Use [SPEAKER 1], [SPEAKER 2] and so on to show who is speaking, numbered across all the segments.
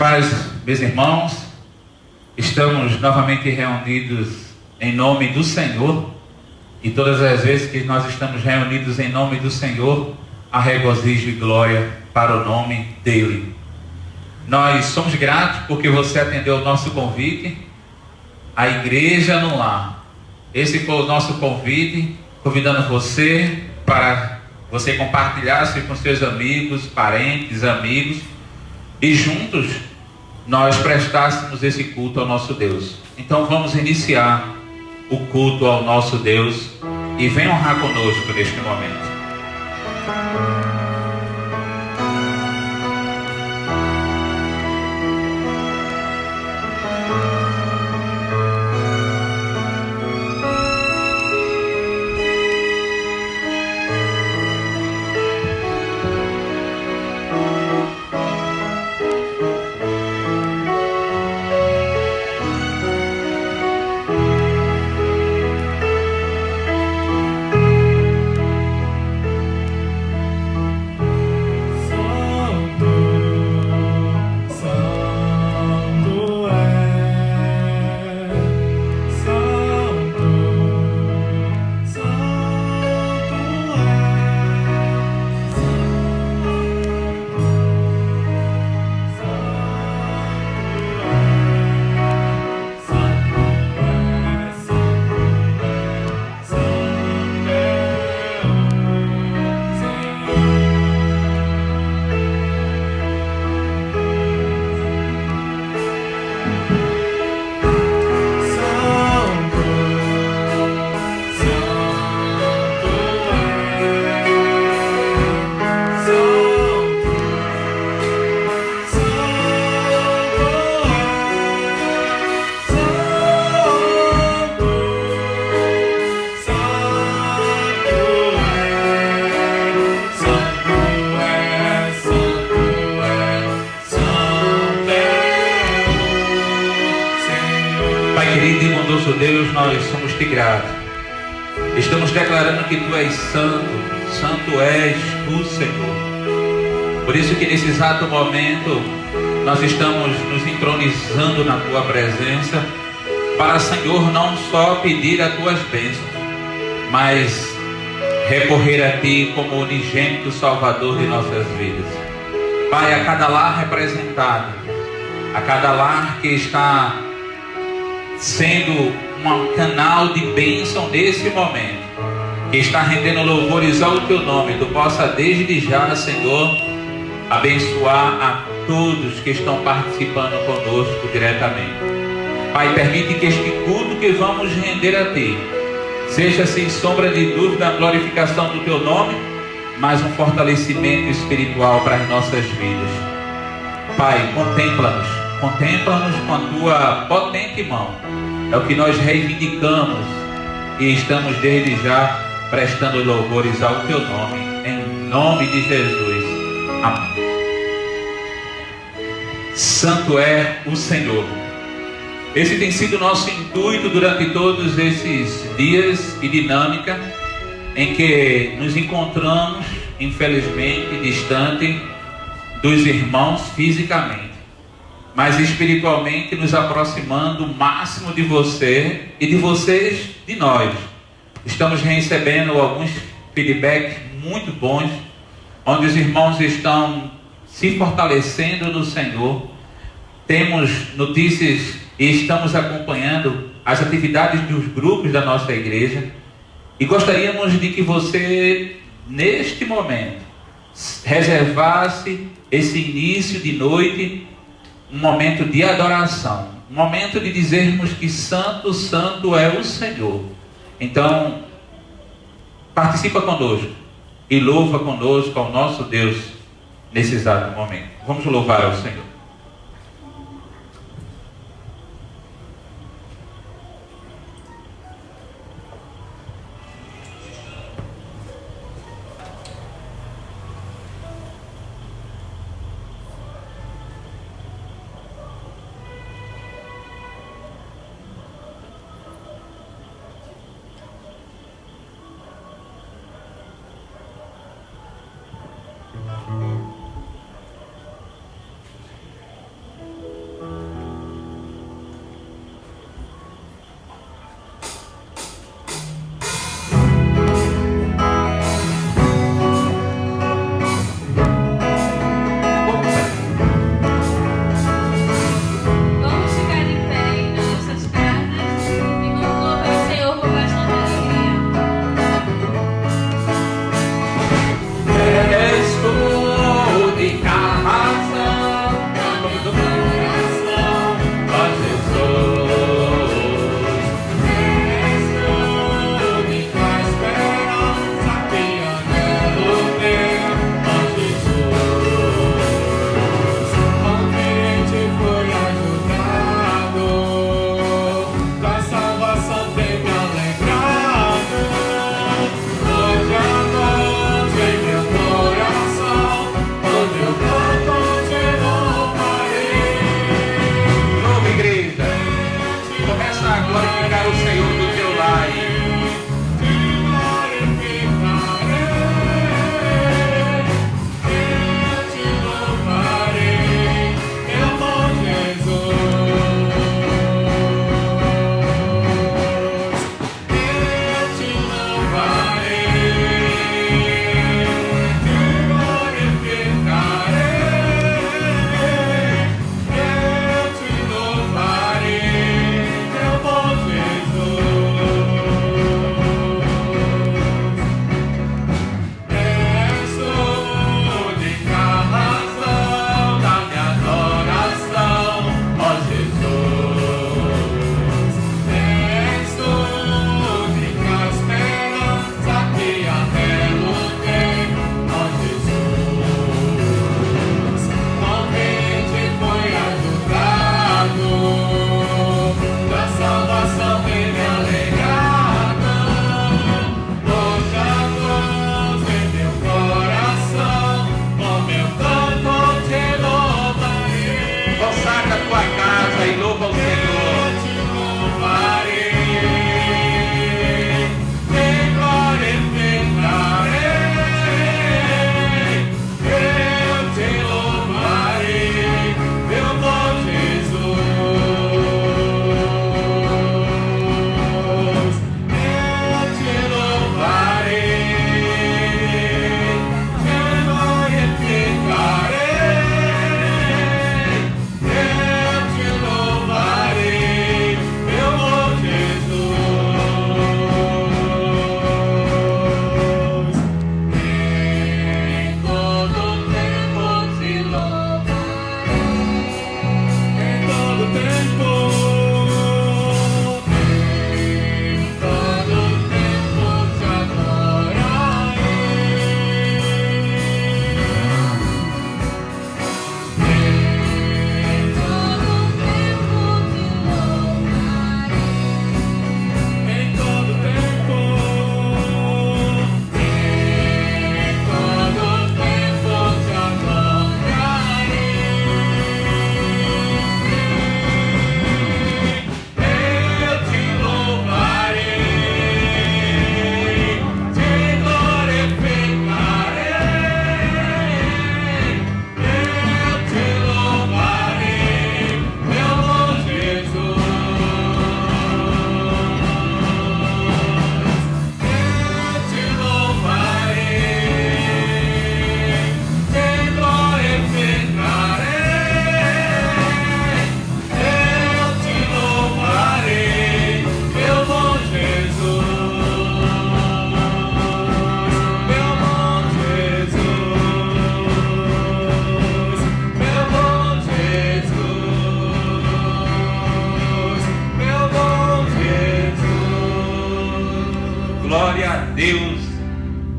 [SPEAKER 1] paz, meus irmãos. Estamos novamente reunidos em nome do Senhor. E todas as vezes que nós estamos reunidos em nome do Senhor, há regozijo e glória para o nome dele. Nós somos gratos porque você atendeu o nosso convite, a igreja no lar. Esse foi o nosso convite, convidando você para você compartilhar-se com seus amigos, parentes, amigos, e juntos nós prestássemos esse culto ao nosso Deus. Então vamos iniciar o culto ao nosso Deus e venha honrar conosco neste momento. Deus, nós somos te gratos. Estamos declarando que tu és santo, santo és tu, Senhor. Por isso que nesse exato momento nós estamos nos entronizando na tua presença para, Senhor, não só pedir as tuas bênçãos, mas recorrer a ti como unigênito Salvador de nossas vidas. Pai, a cada lar representado, a cada lar que está sendo um canal de bênção nesse momento, que está rendendo louvores ao teu nome, tu possa desde já, Senhor, abençoar a todos que estão participando conosco diretamente. Pai, permite que este culto que vamos render a ti seja sem sombra de dúvida a glorificação do teu nome, mas um fortalecimento espiritual para as nossas vidas. Pai, contempla-nos com a tua potente mão. É o que nós reivindicamos e estamos desde já prestando louvores ao teu nome, em nome de Jesus. Amém. Santo é o Senhor. Esse tem sido o nosso intuito durante todos esses dias e dinâmica em que nos encontramos, infelizmente, distante dos irmãos fisicamente, mas espiritualmente nos aproximando o máximo de você e de vocês de nós. Estamos recebendo alguns feedbacks muito bons, onde os irmãos estão se fortalecendo no Senhor. Temos notícias e estamos acompanhando as atividades dos grupos da nossa igreja, e gostaríamos de que você, neste momento, reservasse esse início de noite um momento de adoração, um momento de dizermos que santo, santo é o Senhor. Então, participa conosco e louva conosco ao nosso Deus nesse exato momento. Vamos louvar ao Senhor.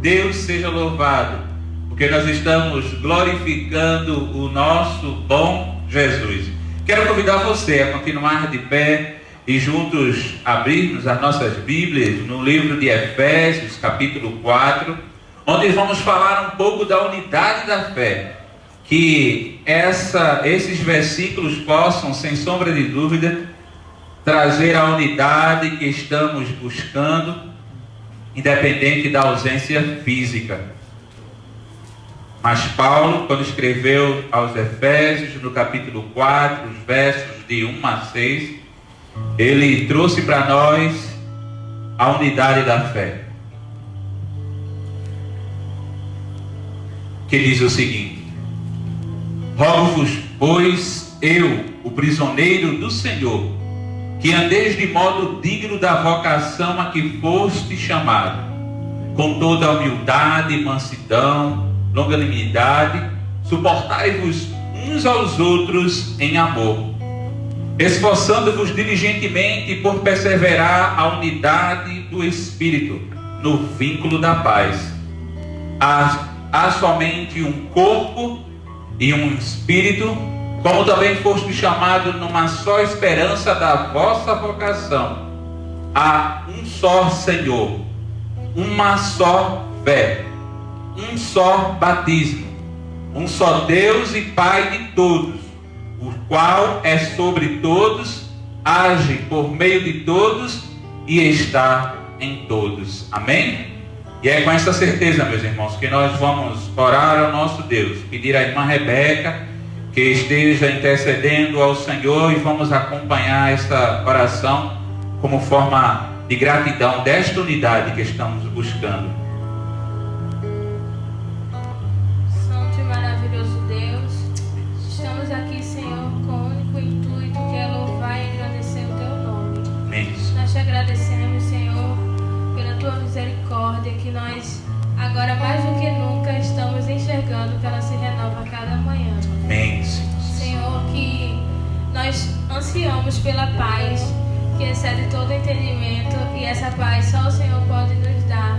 [SPEAKER 1] Deus seja louvado, porque nós estamos glorificando o nosso bom Jesus. Quero convidar você a continuar de pé e juntos abrirmos as nossas Bíblias no livro de Efésios, capítulo 4, onde vamos falar um pouco da unidade da fé. Que esses versículos possam, sem sombra de dúvida, trazer a unidade que estamos buscando, independente da ausência física. Mas Paulo, quando escreveu aos Efésios, no capítulo 4, os versos de 1 a 6, ele trouxe para nós a unidade da fé, que diz o seguinte: rogo-vos, pois, eu, o prisioneiro do Senhor, que andeis de modo digno da vocação a que foste chamado, com toda a humildade, mansidão, longanimidade, suportai-vos uns aos outros em amor, esforçando-vos diligentemente por perseverar a unidade do Espírito, no vínculo da paz. Há somente um corpo e um Espírito, como também foste chamado numa só esperança da vossa vocação. Há um só Senhor, uma só fé, um só batismo, um só Deus e Pai de todos, o qual é sobre todos, age por meio de todos e está em todos. Amém? E é com essa certeza, meus irmãos, que nós vamos orar ao nosso Deus, pedir à irmã Rebeca que esteja intercedendo ao Senhor, e vamos acompanhar essa oração como forma de gratidão desta unidade que estamos buscando.
[SPEAKER 2] Santo e maravilhoso Deus, estamos aqui, Senhor, com o único intuito que é louvar e agradecer o Teu nome.
[SPEAKER 1] Amém.
[SPEAKER 2] Nós te agradecemos, Senhor, pela Tua misericórdia, que nós, agora mais do que nunca, estamos enxergando que ela se renova a cada manhã.
[SPEAKER 1] Amém.
[SPEAKER 2] Senhor, que nós ansiamos pela paz que excede todo entendimento, e essa paz só o Senhor pode nos dar,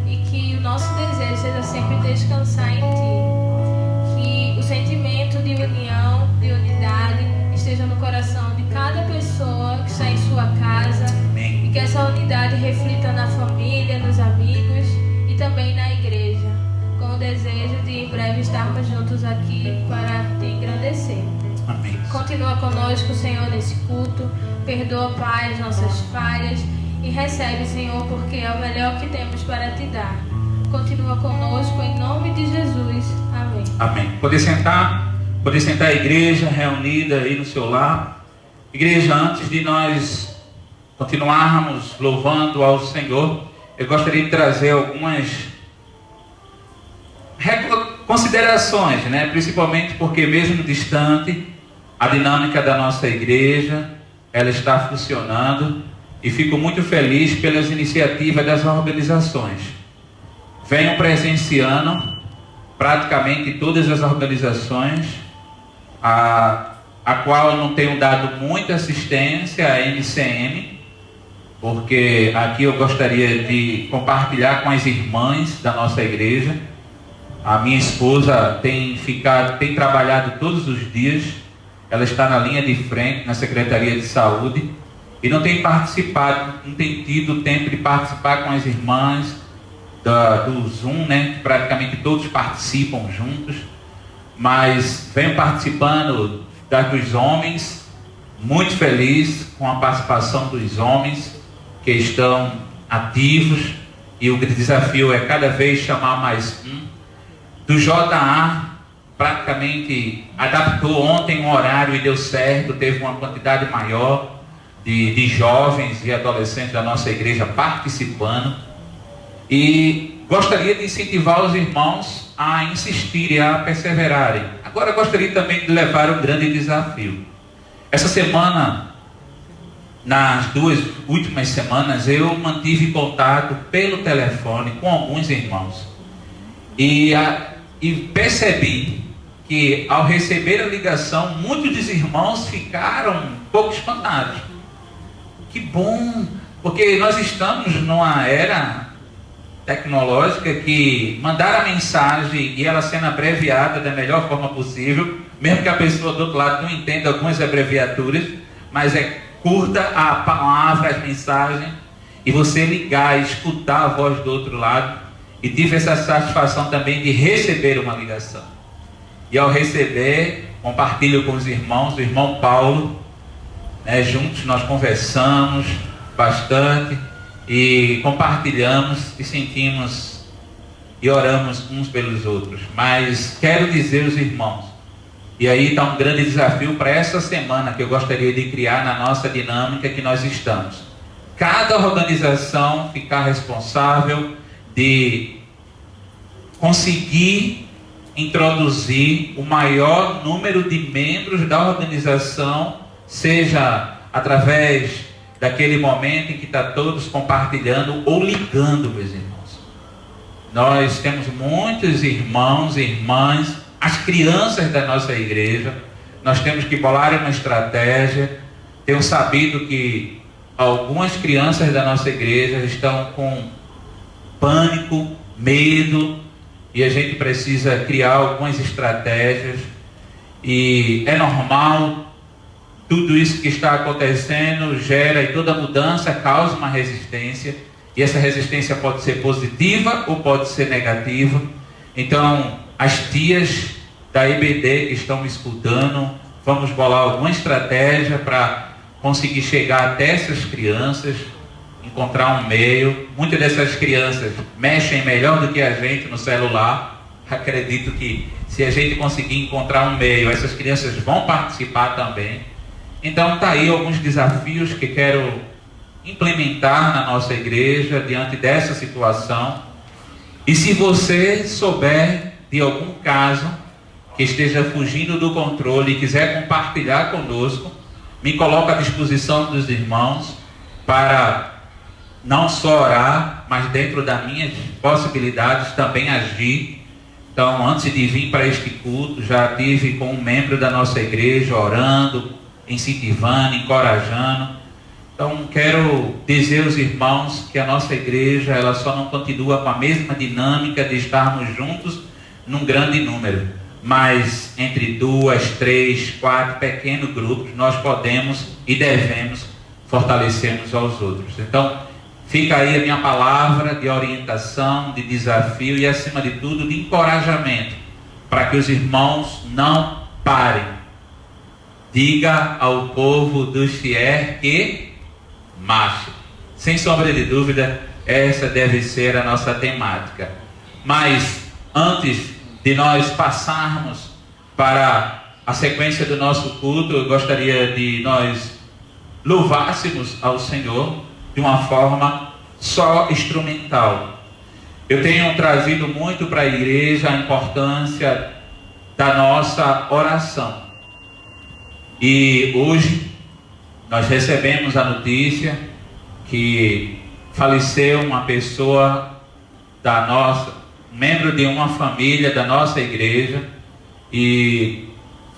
[SPEAKER 2] e que o nosso desejo seja sempre descansar em Ti, que o sentimento de união, de unidade esteja no coração de cada pessoa que está em sua casa. Amém. E que essa unidade reflita na família, nos amigos e também na igreja, com o desejo de em breve estarmos juntos aqui para Te engrandecer.
[SPEAKER 1] Amém.
[SPEAKER 2] Continua conosco, Senhor, nesse culto. Perdoa, Pai, as nossas falhas e recebe, Senhor, porque é o melhor que temos para Te dar. Continua conosco, em nome de Jesus. Amém.
[SPEAKER 1] Amém. Poder sentar a igreja reunida aí no seu lar. Igreja, antes de nós continuarmos louvando ao Senhor, eu gostaria de trazer algumas considerações, né? Principalmente porque, mesmo distante, a dinâmica da nossa igreja, ela está funcionando, e fico muito feliz pelas iniciativas das organizações. Venho presenciando praticamente todas as organizações, a qual eu não tenho dado muita assistência, a MCM, porque aqui eu gostaria de compartilhar com as irmãs da nossa igreja. A minha esposa tem trabalhado todos os dias, ela está na linha de frente, na Secretaria de Saúde, e não tem tido tempo de participar com as irmãs do Zoom, né? Praticamente todos participam juntos, mas venho participando dos homens, muito feliz com a participação dos homens que estão ativos, e o desafio é cada vez chamar mais um. Do JA, praticamente adaptou ontem um horário e deu certo, teve uma quantidade maior de jovens e adolescentes da nossa igreja participando, e gostaria de incentivar os irmãos a insistirem, a perseverarem. Agora gostaria também de levar um grande desafio. Essa semana, nas 2 últimas semanas, eu mantive contato pelo telefone com alguns irmãos, e percebi que, ao receber a ligação, muitos dos irmãos ficaram um pouco espantados. Que bom, porque nós estamos numa era tecnológica que mandar a mensagem e ela sendo abreviada da melhor forma possível, mesmo que a pessoa do outro lado não entenda algumas abreviaturas, mas é curta a palavra, as mensagens, e você ligar, escutar a voz do outro lado. E tive essa satisfação também de receber uma ligação. E ao receber, compartilho com os irmãos, o irmão Paulo, né, juntos nós conversamos bastante e compartilhamos e sentimos e oramos uns pelos outros. Mas quero dizer aos irmãos, e aí está um grande desafio para essa semana que eu gostaria de criar na nossa dinâmica que nós estamos. Cada organização ficar responsável de conseguir introduzir o maior número de membros da organização, seja através daquele momento em que está todos compartilhando ou ligando, meus irmãos. Nós temos muitos irmãos e irmãs, as crianças da nossa igreja, nós temos que bolar uma estratégia. Tenho sabido que algumas crianças da nossa igreja estão com pânico, medo, e a gente precisa criar algumas estratégias, e é normal, tudo isso que está acontecendo gera, e toda mudança causa uma resistência, e essa resistência pode ser positiva ou pode ser negativa. Então, as tias da IBD que estão me escutando, vamos bolar alguma estratégia para conseguir chegar até essas crianças, encontrar um meio. Muitas dessas crianças mexem melhor do que a gente no celular. Acredito que se a gente conseguir encontrar um meio, essas crianças vão participar também. Então está aí alguns desafios que quero implementar na nossa igreja diante dessa situação. E se você souber de algum caso que esteja fugindo do controle e quiser compartilhar conosco, me coloco à disposição dos irmãos para não só orar, mas dentro das minhas possibilidades também agir. Então, antes de vir para este culto, já tive com um membro da nossa igreja orando, incentivando, encorajando. Então, quero dizer aos irmãos que a nossa igreja, ela só não continua com a mesma dinâmica de estarmos juntos num grande número, mas entre 2, 3, 4 pequenos grupos, nós podemos e devemos fortalecer uns aos outros. Então, fica aí a minha palavra de orientação, de desafio e, acima de tudo, de encorajamento, para que os irmãos não parem. Diga ao povo do Fier que marche. Sem sombra de dúvida, essa deve ser a nossa temática. Mas, antes de nós passarmos para a sequência do nosso culto, eu gostaria de nós louvássemos ao Senhor de uma forma só instrumental. Eu tenho trazido muito para a igreja a importância da nossa oração. E hoje nós recebemos a notícia que faleceu uma pessoa da nossa, membro de uma família da nossa igreja, e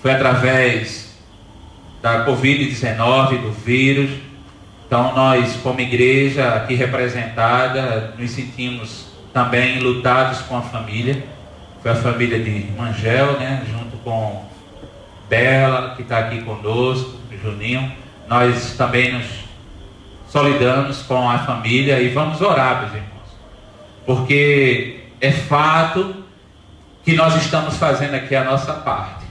[SPEAKER 1] foi através da Covid-19, do vírus. Então nós, como igreja aqui representada, nos sentimos também lutados com a família. Foi a família de Mangel, né, junto com Bela, que está aqui conosco, Juninho. Nós também nos solidamos com a família e vamos orar, meus irmãos, porque é fato que nós estamos fazendo aqui a nossa parte,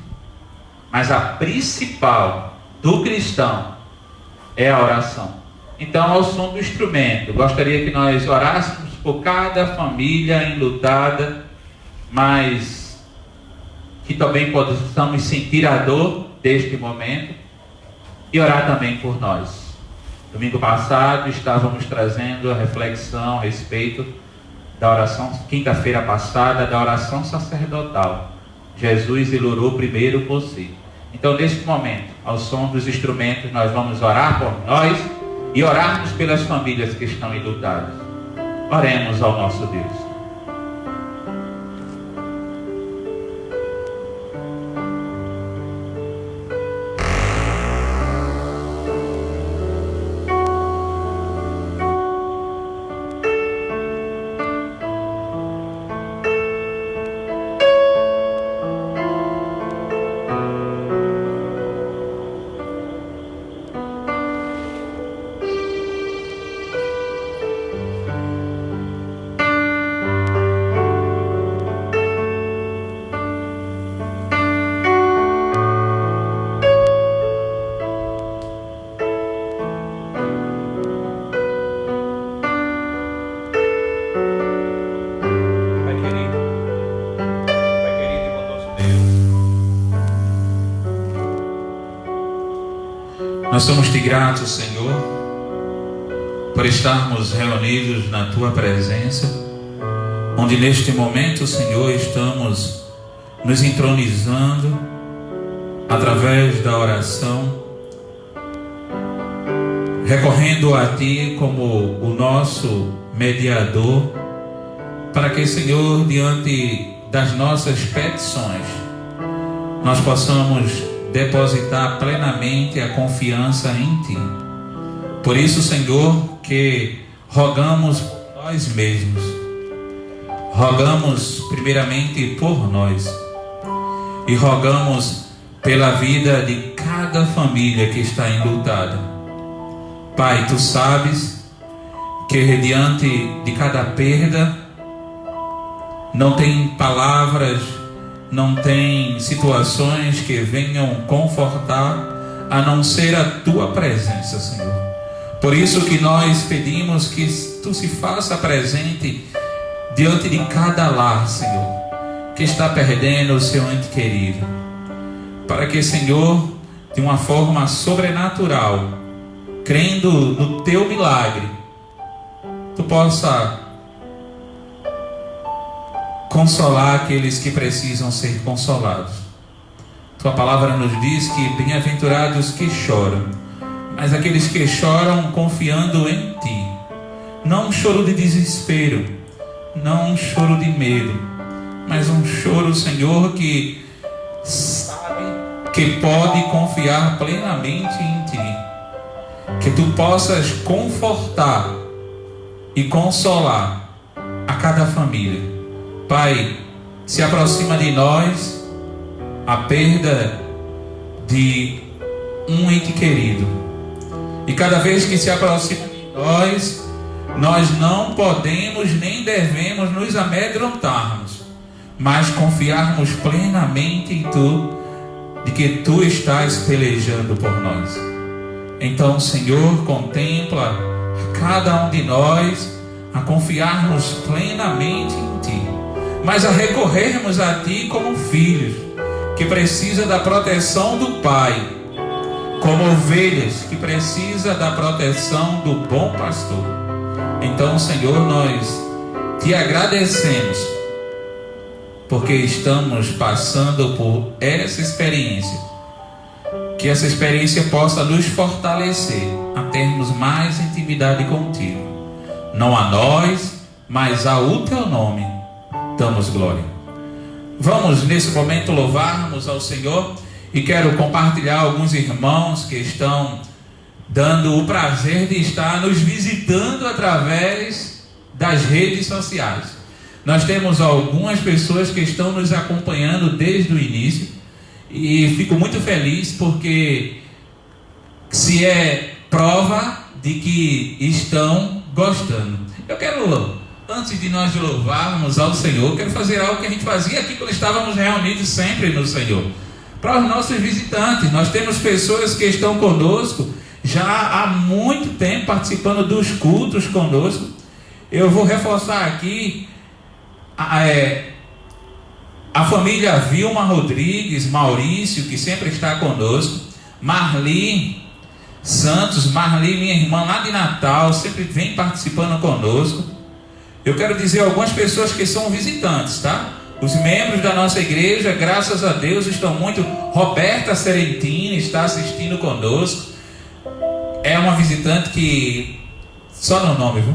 [SPEAKER 1] mas a principal do cristão é a oração. Então, ao som do instrumento, gostaria que nós orássemos por cada família enlutada, mas que também possamos sentir a dor deste momento e orar também por nós. Domingo passado estávamos trazendo a reflexão a respeito da oração, quinta-feira passada, da oração sacerdotal. Jesus ilurou primeiro por si. Então, neste momento, ao som dos instrumentos, nós vamos orar por nós e orarmos pelas famílias que estão enlutadas. Oremos ao nosso Deus. Nós somos-te gratos, Senhor, por estarmos reunidos na Tua presença, onde neste momento, Senhor, estamos nos entronizando através da oração, recorrendo a Ti como o nosso mediador, para que, Senhor, diante das nossas petições, nós possamos depositar plenamente a confiança em Ti. Por isso, Senhor, que rogamos por nós mesmos, rogamos primeiramente por nós e rogamos pela vida de cada família que está enlutada. Pai, Tu sabes que diante de cada perda não tem palavras, não tem situações que venham confortar, a não ser a Tua presença, Senhor. Por isso que nós pedimos que Tu se faça presente diante de cada lar, Senhor, que está perdendo o seu ente querido, para que, Senhor, de uma forma sobrenatural, crendo no Teu milagre, Tu possa consolar aqueles que precisam ser consolados. Tua palavra nos diz que bem-aventurados que choram, mas aqueles que choram confiando em Ti. Não um choro de desespero, não um choro de medo, mas um choro, Senhor, que sabe que pode confiar plenamente em Ti. Que Tu possas confortar e consolar a cada família. Pai, se aproxima de nós a perda de um ente querido. E cada vez que se aproxima de nós não podemos nem devemos nos amedrontarmos, mas confiarmos plenamente em Tu, de que Tu estás pelejando por nós. Então, Senhor, contempla cada um de nós a confiarmos plenamente em Ti, mas a recorrermos a Ti como filhos, que precisa da proteção do Pai, como ovelhas que precisa da proteção do bom pastor. Então, Senhor, nós Te agradecemos, porque estamos passando por essa experiência, que essa experiência possa nos fortalecer a termos mais intimidade contigo. Não a nós, mas ao Teu nome damos glória. Vamos nesse momento louvarmos ao Senhor, e quero compartilhar alguns irmãos que estão dando o prazer de estar nos visitando através das redes sociais. Nós temos algumas pessoas que estão nos acompanhando desde o início, e fico muito feliz porque se é prova de que estão gostando. Eu quero, antes de nós louvarmos ao Senhor, quero fazer algo que a gente fazia aqui quando estávamos reunidos sempre no Senhor. Para os nossos visitantes, nós temos pessoas que estão conosco já há muito tempo, participando dos cultos conosco. Eu vou reforçar aqui a família Vilma Rodrigues, Maurício, que sempre está conosco, Marli Santos, Marli, minha irmã lá de Natal, sempre vem participando conosco. Eu quero dizer algumas pessoas que são visitantes, tá? Os membros da nossa igreja, graças a Deus, estão muito. Roberta Serentini está assistindo conosco. É uma visitante que, só no nome, viu?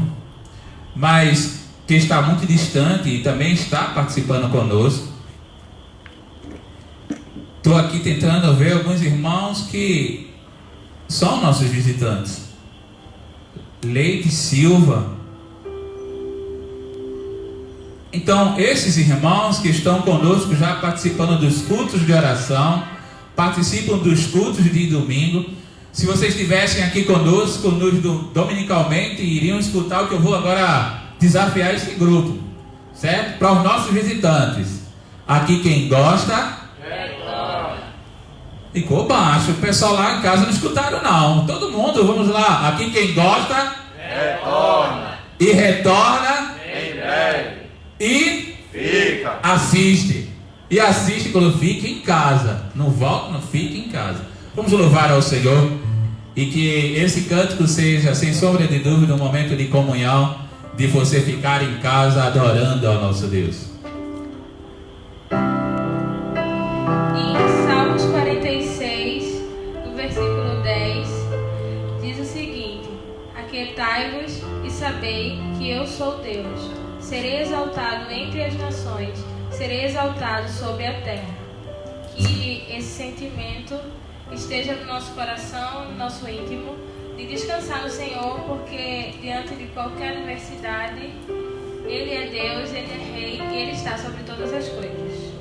[SPEAKER 1] Mas que está muito distante e também está participando conosco. Estou aqui tentando ver alguns irmãos que são nossos visitantes. Leite Silva. Então, esses irmãos que estão conosco já participando dos cultos de oração, participam dos cultos de domingo. Se vocês estivessem aqui conosco dominicalmente, iriam escutar o que eu vou agora desafiar esse grupo, certo? Para os nossos visitantes. Aqui quem gosta, ficou baixo. O pessoal lá em casa não escutaram não. Todo mundo, vamos lá. Aqui quem gosta,
[SPEAKER 3] retorna.
[SPEAKER 1] E retorna
[SPEAKER 3] Em breve.
[SPEAKER 1] E
[SPEAKER 3] fica.
[SPEAKER 1] Assiste. E assiste quando fica em casa. Não volta, não fica em casa. Vamos louvar ao Senhor.
[SPEAKER 4] E que esse cântico seja, sem sombra de dúvida, um momento de comunhão, de você ficar em casa adorando ao nosso Deus.
[SPEAKER 2] Em Salmos 46, no versículo 10, diz o seguinte: aquietai-vos e sabei que eu sou Deus. Serei exaltado entre as nações, serei exaltado sobre a terra. Que esse sentimento esteja no nosso coração, no nosso íntimo, de descansar no Senhor, porque diante de qualquer adversidade, Ele é Deus, Ele é Rei e Ele está sobre todas as coisas.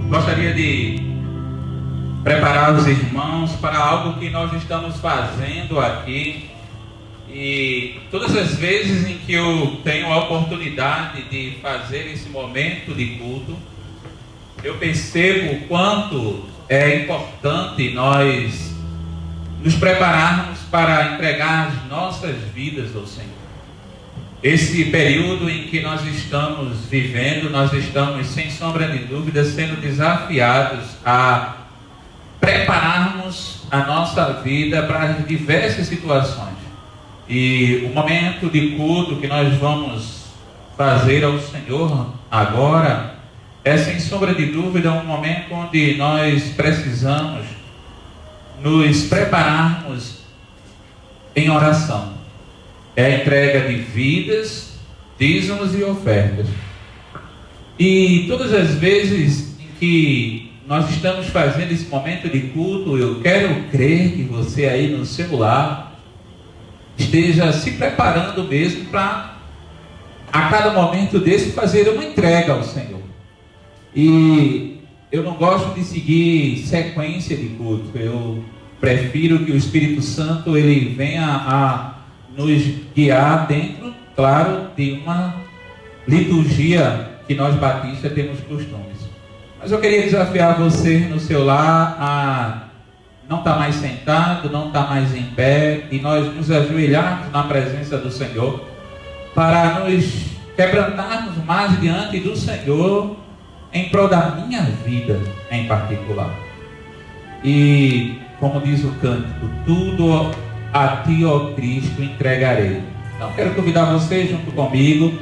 [SPEAKER 1] Gostaria de preparar os irmãos para algo que nós estamos fazendo aqui. E todas as vezes em que eu tenho a oportunidade de fazer esse momento de culto, eu percebo o quanto é importante nós nos prepararmos para entregar as nossas vidas ao Senhor. Esse período em que nós estamos vivendo, nós estamos, sem sombra de dúvida, sendo desafiados a prepararmos a nossa vida para as diversas situações. E o momento de culto que nós vamos fazer ao Senhor agora é, sem sombra de dúvida, um momento onde nós precisamos nos prepararmos em oração. É a entrega de vidas, dízimos e ofertas. E todas as vezes em que nós estamos fazendo esse momento de culto, eu quero crer que você aí no seu lar esteja se preparando mesmo para a cada momento desse, fazer uma entrega ao Senhor. E eu não gosto de seguir sequência de culto. Eu prefiro que o Espírito Santo ele venha a nos guiar dentro, claro, de uma liturgia que nós batistas temos costumes. Mas eu queria desafiar você no seu lar a não estar mais sentado, não estar mais em pé, e nós nos ajoelharmos na presença do Senhor para nos quebrantarmos mais diante do Senhor em prol da minha vida em particular. E como diz o cântico, tudo a ti, ó Cristo, entregarei. Então quero convidar você junto comigo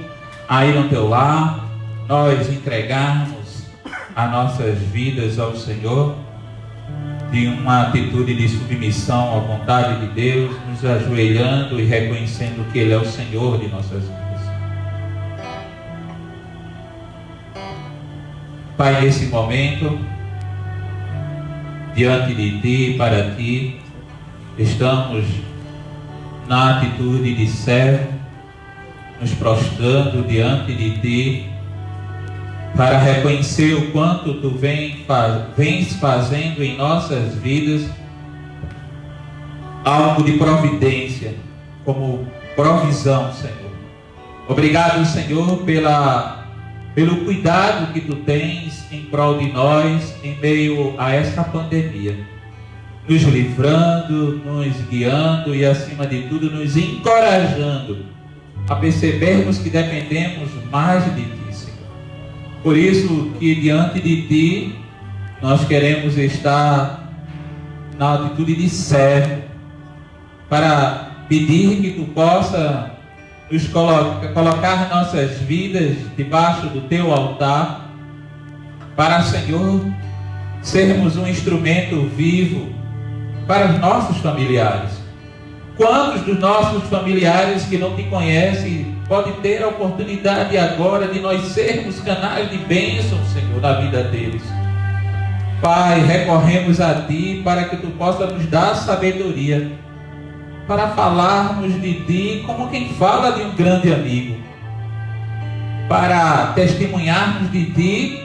[SPEAKER 1] aí no teu lar, nós entregarmos as nossas vidas ao Senhor de uma atitude de submissão à vontade de Deus, nos ajoelhando e reconhecendo que Ele é o Senhor de nossas vidas. Pai, nesse momento, diante de Ti, para Ti, estamos na atitude de servo, nos prostrando diante de Ti, para reconhecer o quanto Tu vens fazendo em nossas vidas algo de providência, como provisão, Senhor. Obrigado, Senhor, pelo cuidado que Tu tens em prol de nós em meio a esta pandemia, nos livrando, nos guiando e, acima de tudo, nos encorajando a percebermos que dependemos mais de Ti. Por isso que diante de Ti nós queremos estar na atitude de servo, para pedir que Tu possa nos colocar nossas vidas debaixo do Teu altar, para, Senhor, sermos um instrumento vivo para os nossos familiares. Quantos dos nossos familiares que não Te conhecem pode ter a oportunidade agora de nós sermos canais de bênção, Senhor, na vida deles? Pai, recorremos a Ti para que Tu possa nos dar sabedoria para falarmos de Ti como quem fala de um grande amigo, para testemunharmos de Ti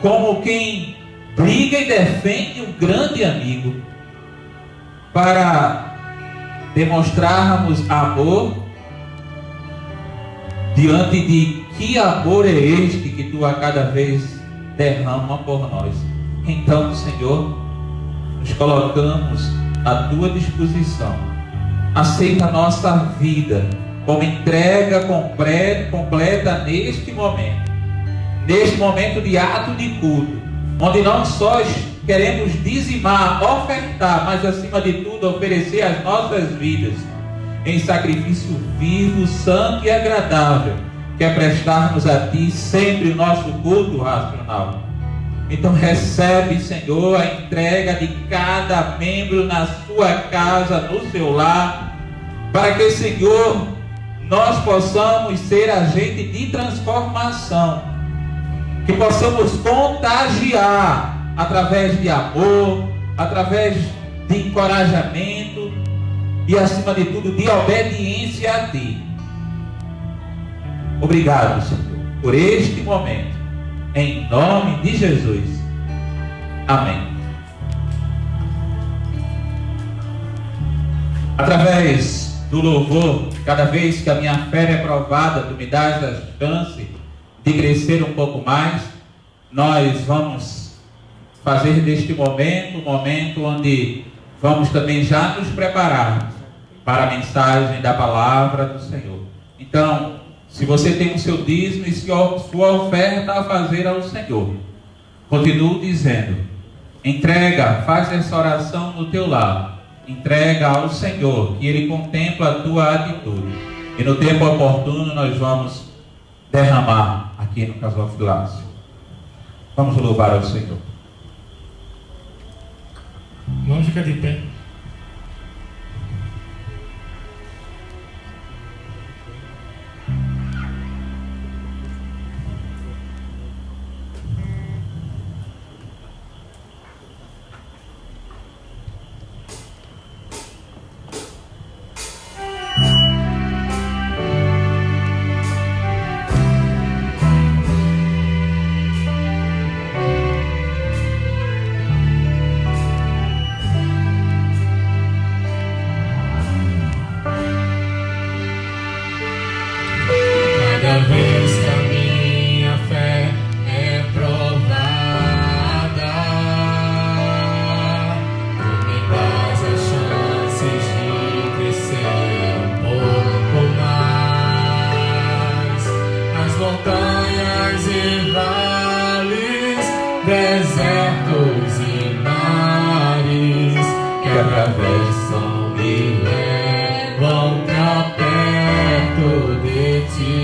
[SPEAKER 1] como quem briga e defende um grande amigo, para demonstrarmos amor diante de que amor é este que Tu a cada vez derrama por nós. Então, Senhor, nos colocamos à Tua disposição. Aceita a nossa vida como entrega completa neste momento de ato de culto, onde não só queremos dizimar, ofertar, mas acima de tudo oferecer as nossas vidas em sacrifício vivo, santo e agradável, que é prestarmos a Ti sempre o nosso culto racional. Então recebe, Senhor, a entrega de cada membro na sua casa, no seu lar, para que, Senhor, nós possamos ser agente de transformação, que possamos contagiar através de amor, através de encorajamento e, acima de tudo, de obediência a Ti. Obrigado, Senhor, por este momento, em nome de Jesus. Amém. Através do louvor, cada vez que a minha fé é provada, Tu me dás a chance de crescer um pouco mais. Nós vamos fazer deste momento um momento onde vamos também já nos preparar para a mensagem da palavra do Senhor. Então, se você tem o seu dízimo e sua oferta a fazer ao Senhor, continuo dizendo, entrega, faz essa oração no teu lar, entrega ao Senhor, que Ele contempla a tua atitude. E no tempo oportuno nós vamos derramar aqui no Casal Filácio. Vamos louvar ao Senhor.
[SPEAKER 5] Vamos ficar de pé.
[SPEAKER 4] vez que a minha fé é provada, tu me dás as chances de crescer um pouco mais. As montanhas e vales, desertos e mares que atravessam me levam pra perto de ti.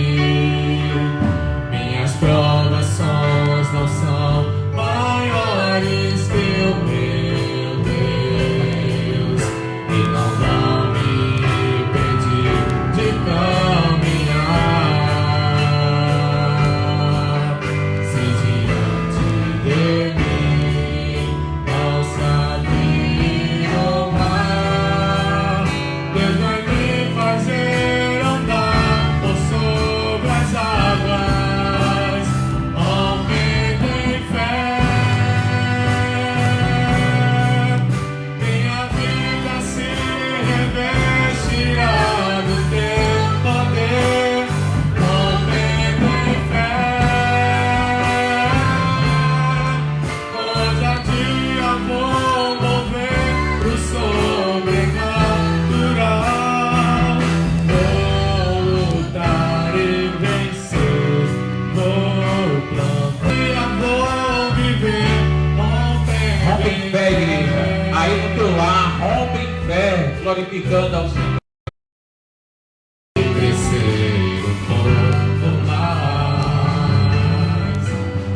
[SPEAKER 4] Minhas provações não são maiores que o meu Deus e não vão me impedir de caminhar. Se diante de mim não se abrir o mar, Deus vai me fazer andar por sobre as águas, rompendo em fé. Minha vida se revestirá do teu poder, rompendo em fé. Coisa de amor mover pro sobrenatural. Vou lutar e vencer, vou plantar, vou viver,
[SPEAKER 1] Rompe
[SPEAKER 4] romper
[SPEAKER 1] em fé, igreja. Aí no teu lar, rompe em fé, glorificando ao Senhor.
[SPEAKER 4] crescer um pouco mais.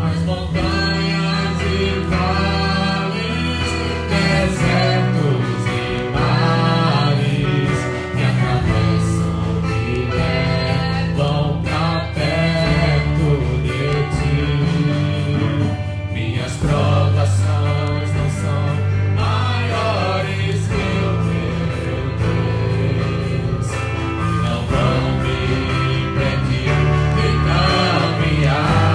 [SPEAKER 4] As montanhas e vales, desertos e mares que atravessam me levam pra perto de ti. Minhas provações não são maiores que o meu Deus, não vão me impedir de caminhar.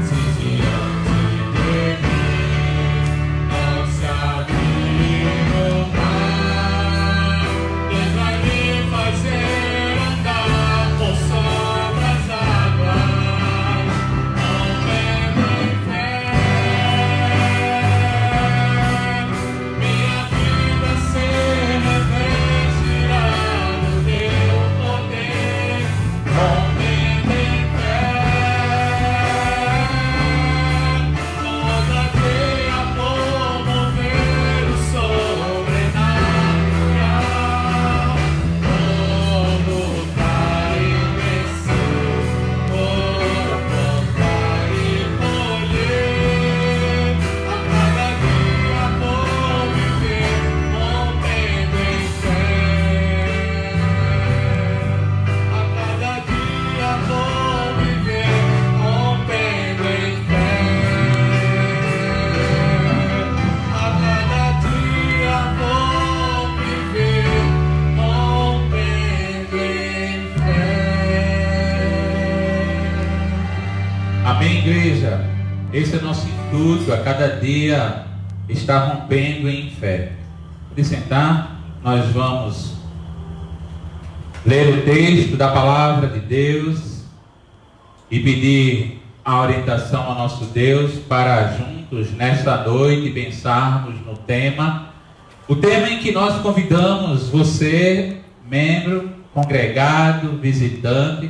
[SPEAKER 4] Se diante de mim não se abrir o mar, Deus vai me fazer andar por sobre as águas, rompendo em fé. Minha vida se revestirá do teu poder, rompendo em fé. Toda teia por mover o sobrenatural. Vou lutar e vencer, vou plantar e colher. A cada dia vou viver, rompendo em fé. A cada dia vou viver, rompendo em fé. A cada dia vou viver, rompendo em fé.
[SPEAKER 1] Amém, igreja? Esse é o nosso intuito, a cada dia estar rompendo em fé. Pode sentar, nós vamos ler o texto da palavra de Deus e pedir a orientação ao nosso Deus para juntos nesta noite pensarmos no tema. O tema em que nós convidamos você, membro, congregado, visitante.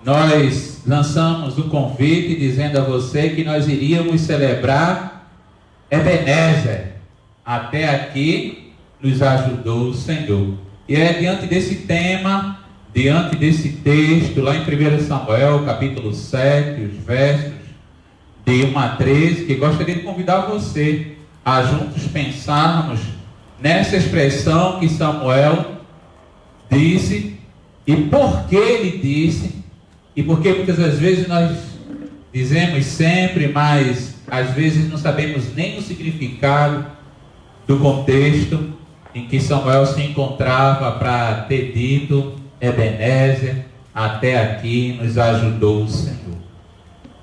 [SPEAKER 1] Nós lançamos um convite dizendo a você que nós iríamos celebrar Ebenezer. Até aqui nos ajudou o Senhor. E é diante desse tema, diante desse texto, lá em 1 Samuel, capítulo 7, os versos de 1 a 13, que gostaria de convidar você a juntos pensarmos nessa expressão que Samuel disse e por que ele disse. E porque muitas das vezes nós dizemos sempre, mas às vezes não sabemos nem o significado do contexto em que Samuel se encontrava para ter dito Ebenezer, até aqui nos ajudou o Senhor.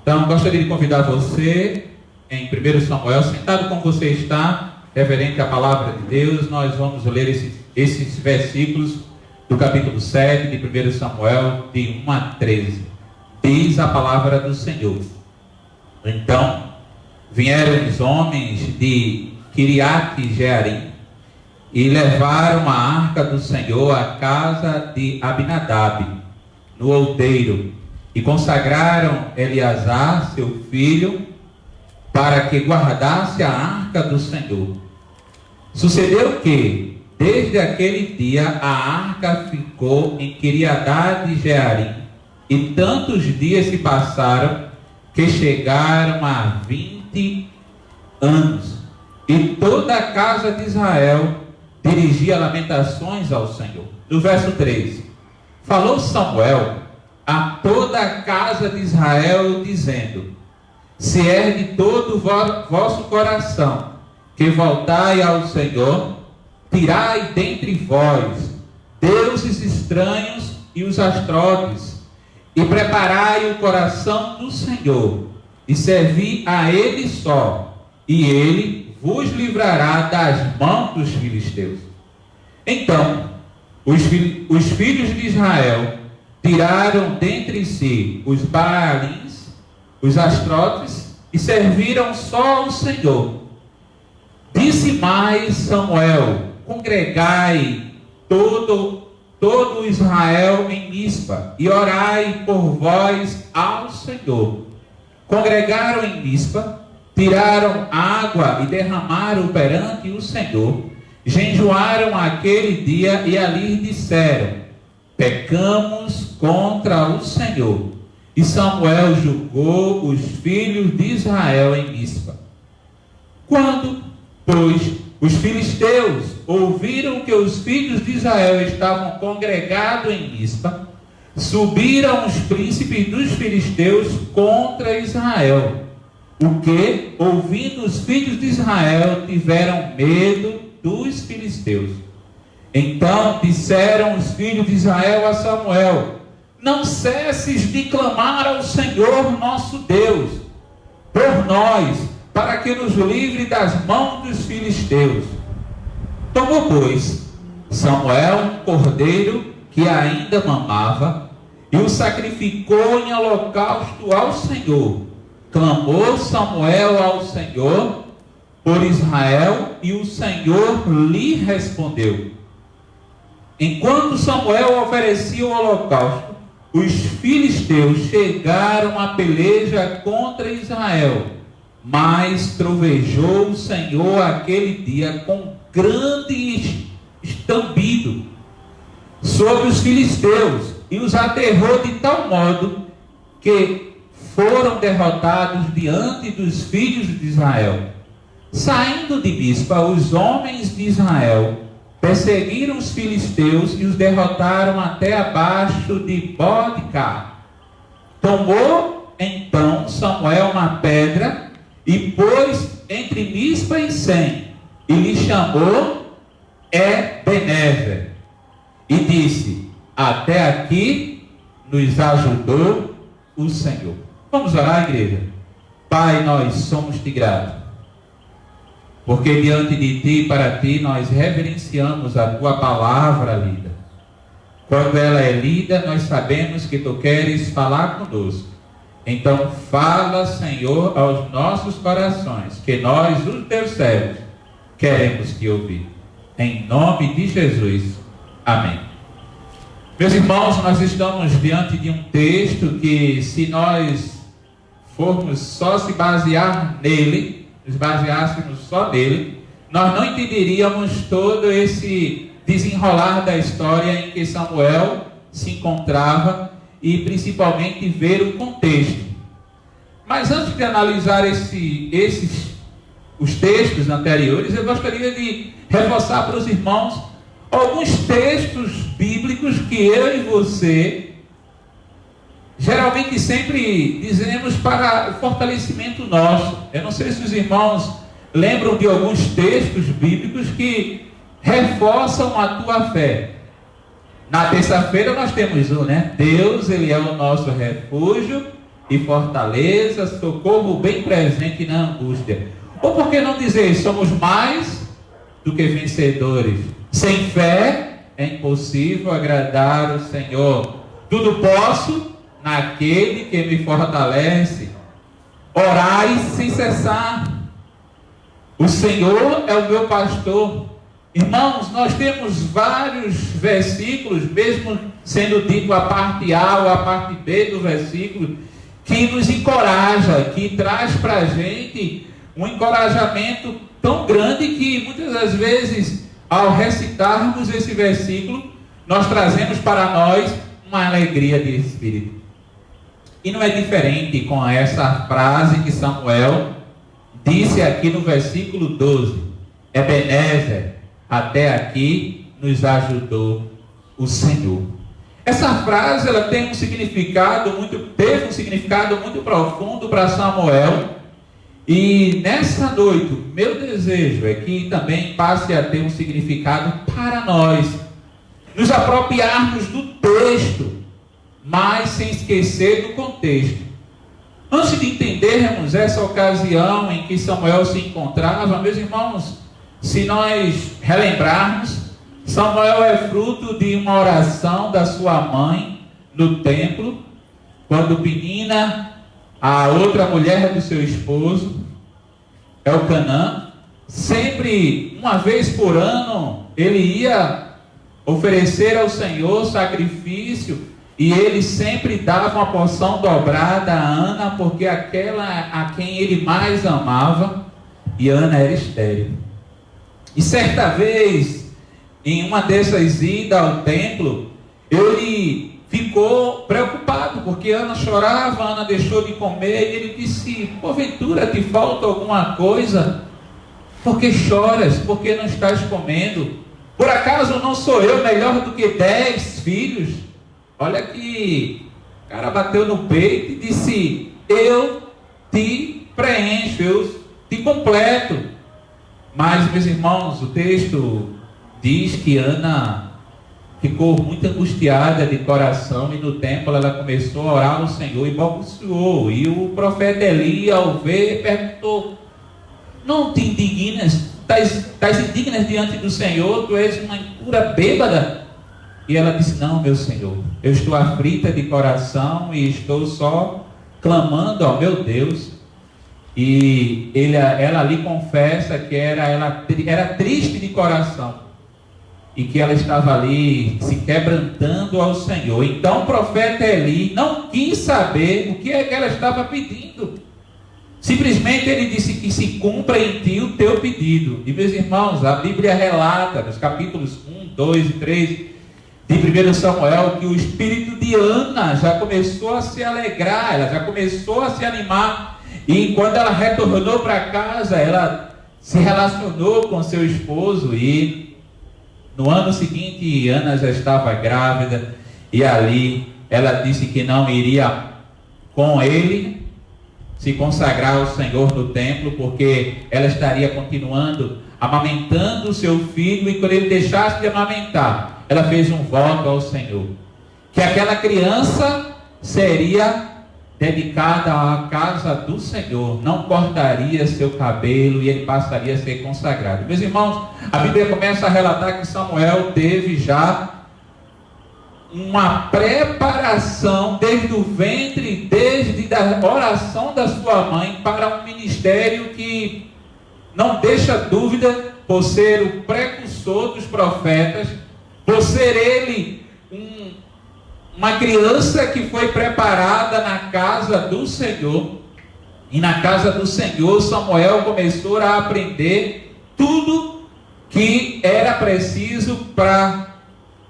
[SPEAKER 1] Então, gostaria de convidar você, em 1 Samuel, sentado como você está, reverente à palavra de Deus, nós vamos ler esses versículos
[SPEAKER 4] do capítulo 7 de 1 Samuel, de 1 a 13. Diz a palavra do Senhor: Então vieram os homens de Kiriat-Jearim e levaram a arca do Senhor à casa de Abinadab, no outeiro, e consagraram Eleazar, seu filho, para que guardasse a arca do Senhor. Sucedeu que, desde aquele dia, a arca ficou em Kiriat-Jearim, e tantos dias se passaram que chegaram a 20 anos, e toda a casa de Israel dirigia lamentações ao Senhor. No verso 3: Falou Samuel a toda a casa de Israel, dizendo: Se é de todo o vosso coração que voltai ao Senhor, tirai dentre vós deuses estranhos e os astrodes, e preparai o coração do Senhor, e servi a Ele só, e Ele vos livrará das mãos dos filisteus. Então, os filhos de Israel tiraram dentre si os Baalins, os astrotes, e serviram só ao Senhor. Disse mais Samuel: Congregai todo Israel em Mispa, e orai por vós ao Senhor. Congregaram em Mispa, tiraram água e derramaram perante o Senhor. Jejuaram aquele dia e ali disseram: Pecamos contra o Senhor. E Samuel julgou os filhos de Israel em Mispa. Quando, pois, os filisteus ouviram que os filhos de Israel estavam congregados em Mispa, subiram os príncipes dos filisteus contra Israel. O que, ouvindo os filhos de Israel, tiveram medo dos filisteus. Então disseram os filhos de Israel a Samuel: Não cesses de clamar ao Senhor nosso Deus por nós, para que nos livre das mãos dos filisteus. Tomou, pois, Samuel um cordeiro que ainda mamava, e o sacrificou em holocausto ao Senhor. Clamou Samuel ao Senhor por Israel, e o Senhor lhe respondeu. Enquanto Samuel oferecia o holocausto, os filisteus chegaram à peleja contra Israel, mas trovejou o Senhor aquele dia com grande estambido sobre os filisteus, e os aterrou de tal modo que foram derrotados diante dos filhos de Israel. Saindo de Mispa, os homens de Israel perseguiram os filisteus e os derrotaram até abaixo de Bodcar. Tomou então Samuel uma pedra e pôs entre Mispa e Sem, e lhe chamou Ebenezer, e disse: Até aqui nos ajudou o Senhor. Vamos orar, igreja. Pai, nós somos-te gratos, porque diante de ti e para ti nós reverenciamos a tua palavra lida. Quando ela é lida, nós sabemos que tu queres falar conosco. Então fala, Senhor, aos nossos corações, que nós, os teus servos, queremos te ouvir. Em nome de Jesus. Amém. Meus irmãos, nós estamos diante de um texto que, se nós formos só se basear nele, nos baseássemos só nele, nós não entenderíamos todo esse desenrolar da história em que Samuel se encontrava, e principalmente ver o contexto. Mas antes de analisar os textos anteriores, eu gostaria de reforçar para os irmãos alguns textos bíblicos que eu e você geralmente sempre dizemos para o fortalecimento nosso. Eu não sei se os irmãos lembram de alguns textos bíblicos que reforçam a tua fé. Na terça-feira nós temos né? Deus, Ele é o nosso refúgio e fortaleza, socorro bem presente na angústia. Ou por que não dizer, somos mais do que vencedores? Sem fé é impossível agradar o Senhor. Tudo posso naquele que me fortalece. Orai sem cessar. O Senhor é o meu pastor. Irmãos, nós temos vários versículos, mesmo sendo dito a parte A ou a parte B do versículo, que nos encoraja, que traz para a gente um encorajamento tão grande que muitas das vezes, ao recitarmos esse versículo, nós trazemos para nós uma alegria de espírito. E não é diferente com essa frase que Samuel disse aqui no versículo 12: Ebenezer, até aqui nos ajudou o Senhor. Essa frase ela teve um significado muito profundo para Samuel. E nessa noite, meu desejo é que também passe a ter um significado para nós, nos apropriarmos do texto, mas sem esquecer do contexto. Antes de entendermos essa ocasião em que Samuel se encontrava, meus irmãos, se nós relembrarmos, Samuel é fruto de uma oração da sua mãe no templo, quando Penina, a outra mulher do seu esposo, Elcanã, sempre, uma vez por ano, ele ia oferecer ao Senhor sacrifício, e ele sempre dava uma porção dobrada a Ana, porque aquela a quem ele mais amava, e Ana era estéril. E certa vez, em uma dessas idas ao templo, ele ficou preocupado, porque Ana chorava, Ana deixou de comer, e ele disse: porventura te falta alguma coisa? Por que choras? Por que não estás comendo? Por acaso não sou eu melhor do que 10 filhos? Olha que o cara bateu no peito e disse: eu te preencho, eu te completo. Mas, meus irmãos, o texto diz que Ana ficou muito angustiada de coração, e no templo ela começou a orar ao Senhor e balbuciou. E o profeta Eli, ao ver, perguntou: não te indignas? Estás indignas diante do Senhor? Tu és uma impura bêbada? E ela disse: não, meu Senhor, eu estou aflita de coração e estou só clamando ao meu Deus. E ela lhe confessa que era triste de coração, e que ela estava ali se quebrantando ao Senhor. Então o profeta Eli não quis saber o que é que ela estava pedindo. Simplesmente ele disse: que se cumpra em ti o teu pedido. E, meus irmãos, a Bíblia relata nos capítulos 1, 2 e 3 de 1 Samuel que o espírito de Ana já começou a se alegrar, ela já começou a se animar. E quando ela retornou para casa, ela se relacionou com seu esposo, e no ano seguinte Ana já estava grávida, e ali ela disse que não iria com ele se consagrar ao Senhor no templo, porque ela estaria continuando amamentando o seu filho, e quando ele deixasse de amamentar, ela fez um voto ao Senhor, que aquela criança seria dedicada à casa do Senhor, não cortaria seu cabelo, e ele passaria a ser consagrado. Meus irmãos, a Bíblia começa a relatar que Samuel teve já uma preparação desde o ventre, desde a oração da sua mãe, para um ministério que não deixa dúvida, por ser o precursor dos profetas, por ser ele uma criança que foi preparada na casa do Senhor. E na casa do Senhor, Samuel começou a aprender tudo que era preciso para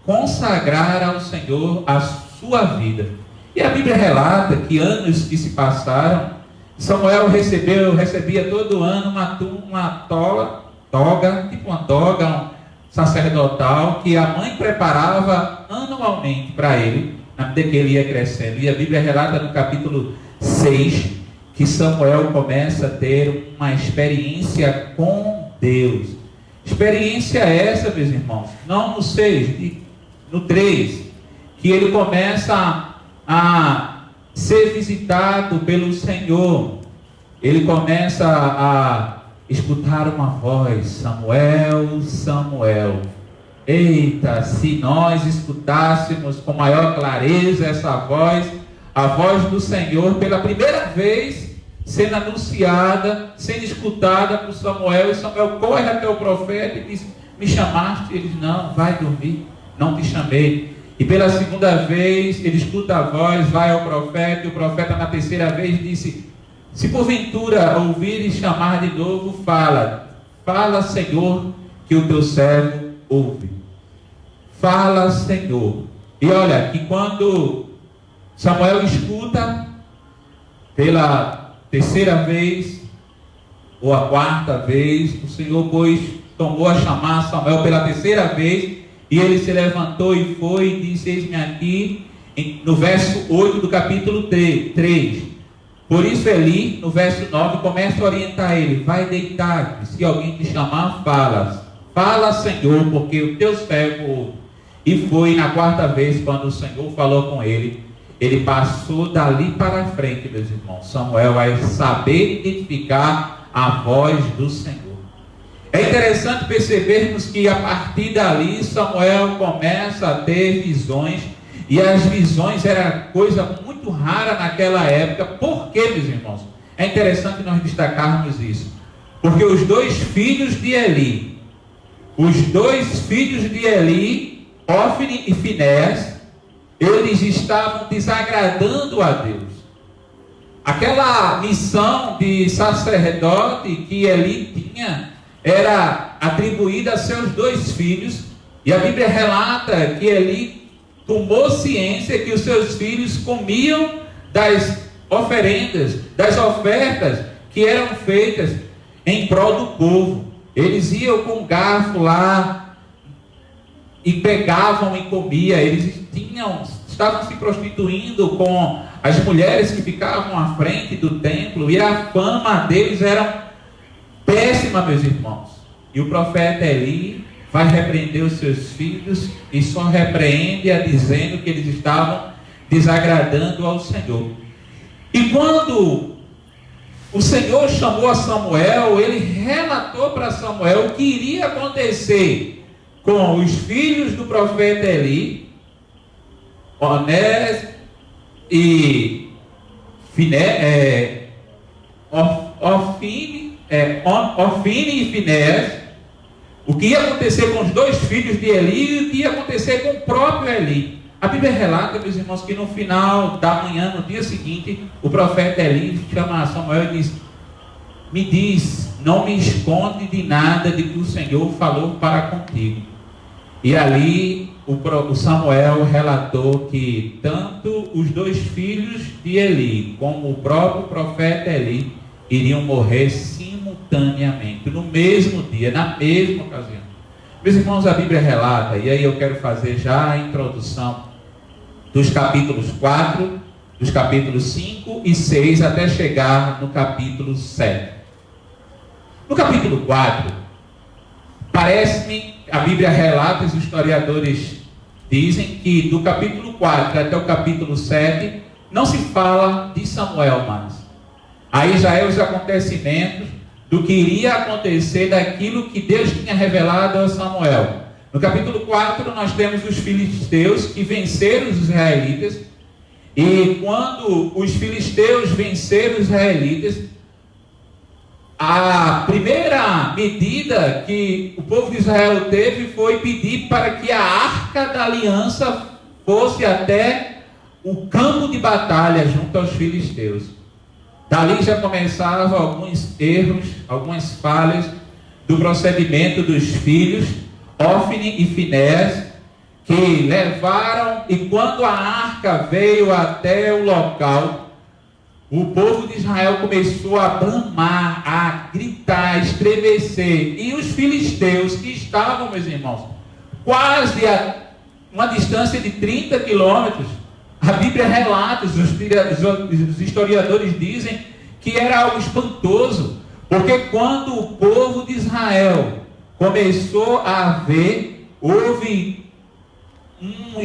[SPEAKER 4] consagrar ao Senhor a sua vida. E a Bíblia relata que anos que se passaram, Samuel recebia todo ano uma toga, tipo uma toga sacerdotal, que a mãe preparava anualmente para ele, na medida que ele ia crescendo. E a Bíblia relata no capítulo 6 que Samuel começa a ter uma experiência com Deus. Experiência essa, meus irmãos, não no 6, no 3, que ele começa a ser visitado pelo Senhor. Ele começa a escutar uma voz: Samuel, Samuel. Eita, se nós escutássemos com maior clareza essa voz, a voz do Senhor, pela primeira vez sendo anunciada, sendo escutada por Samuel, e Samuel corre até o profeta e diz: me chamaste? Ele diz: não, vai dormir, não te chamei. E pela segunda vez ele escuta a voz, vai ao profeta, e o profeta na terceira vez disse: se porventura ouvires chamar de novo, fala, Senhor, que o teu servo ouve. Fala, Senhor. E olha, que quando Samuel escuta pela terceira vez ou a quarta vez, o Senhor pois tomou a chamar Samuel pela terceira vez, e ele se levantou e foi e disse: eis-me aqui, no verso 8 do capítulo 3. Por isso Eli, no verso 9, começa a orientar ele: vai deitar, se alguém te chamar, fala, Senhor, porque o teu servo ouve. E foi na quarta vez, quando o Senhor falou com ele, ele passou dali para frente, meus irmãos, Samuel, a saber identificar a voz do Senhor. É interessante percebermos que a partir dali Samuel começa a ter visões, e as visões era coisa muito rara naquela época. Por quê, meus irmãos? É interessante nós destacarmos isso, porque os dois filhos de Eli, Ofni e Finéias, eles estavam desagradando a Deus. Aquela missão de sacerdote que Eli tinha era atribuída a seus dois filhos, e a Bíblia relata que Eli tomou ciência que os seus filhos comiam das oferendas, das ofertas que eram feitas em prol do povo. Eles iam com garfo lá e pegavam e comiam. Eles estavam se prostituindo com as mulheres que ficavam à frente do templo, e a fama deles era péssima, meus irmãos. E o profeta Eli vai repreender os seus filhos, e só repreende-a dizendo que eles estavam desagradando ao Senhor. E quando o Senhor chamou a Samuel, ele relatou para Samuel o que iria acontecer com os filhos do profeta Eli, Onés e Ofni e Finéias, o que ia acontecer com os dois filhos de Eli e o que ia acontecer com o próprio Eli. A Bíblia relata, meus irmãos, que no final da manhã, no dia seguinte, o profeta Eli chama Samuel e diz: me diz, não me esconde de nada de que o Senhor falou para contigo. E ali o Samuel relatou que tanto os dois filhos de Eli como o próprio profeta Eli iriam morrer simultaneamente, no mesmo dia, na mesma ocasião. Meus irmãos, a Bíblia relata, e aí eu quero fazer já a introdução dos capítulos 4, dos capítulos 5 e 6, até chegar no capítulo 7. No capítulo 4, parece-me, a Bíblia relata, os historiadores dizem que do capítulo 4 até o capítulo 7, não se fala de Samuel mais. Aí já é os acontecimentos do que iria acontecer, daquilo que Deus tinha revelado a Samuel. No capítulo 4 nós temos os filisteus que venceram os israelitas, e quando os filisteus venceram os israelitas, a primeira medida que o povo de Israel teve foi pedir para que a arca da aliança fosse até o campo de batalha junto aos filisteus. Dali já começavam alguns erros, algumas falhas do procedimento dos filhos, Ofni e Finéias, que levaram, e quando a arca veio até o local, o povo de Israel começou a bramar, a gritar, a estremecer, e os filisteus que estavam, meus irmãos, quase a uma distância de 30 quilômetros, a Bíblia relata, os historiadores dizem que era algo espantoso, porque quando o povo de Israel começou a ver, houve um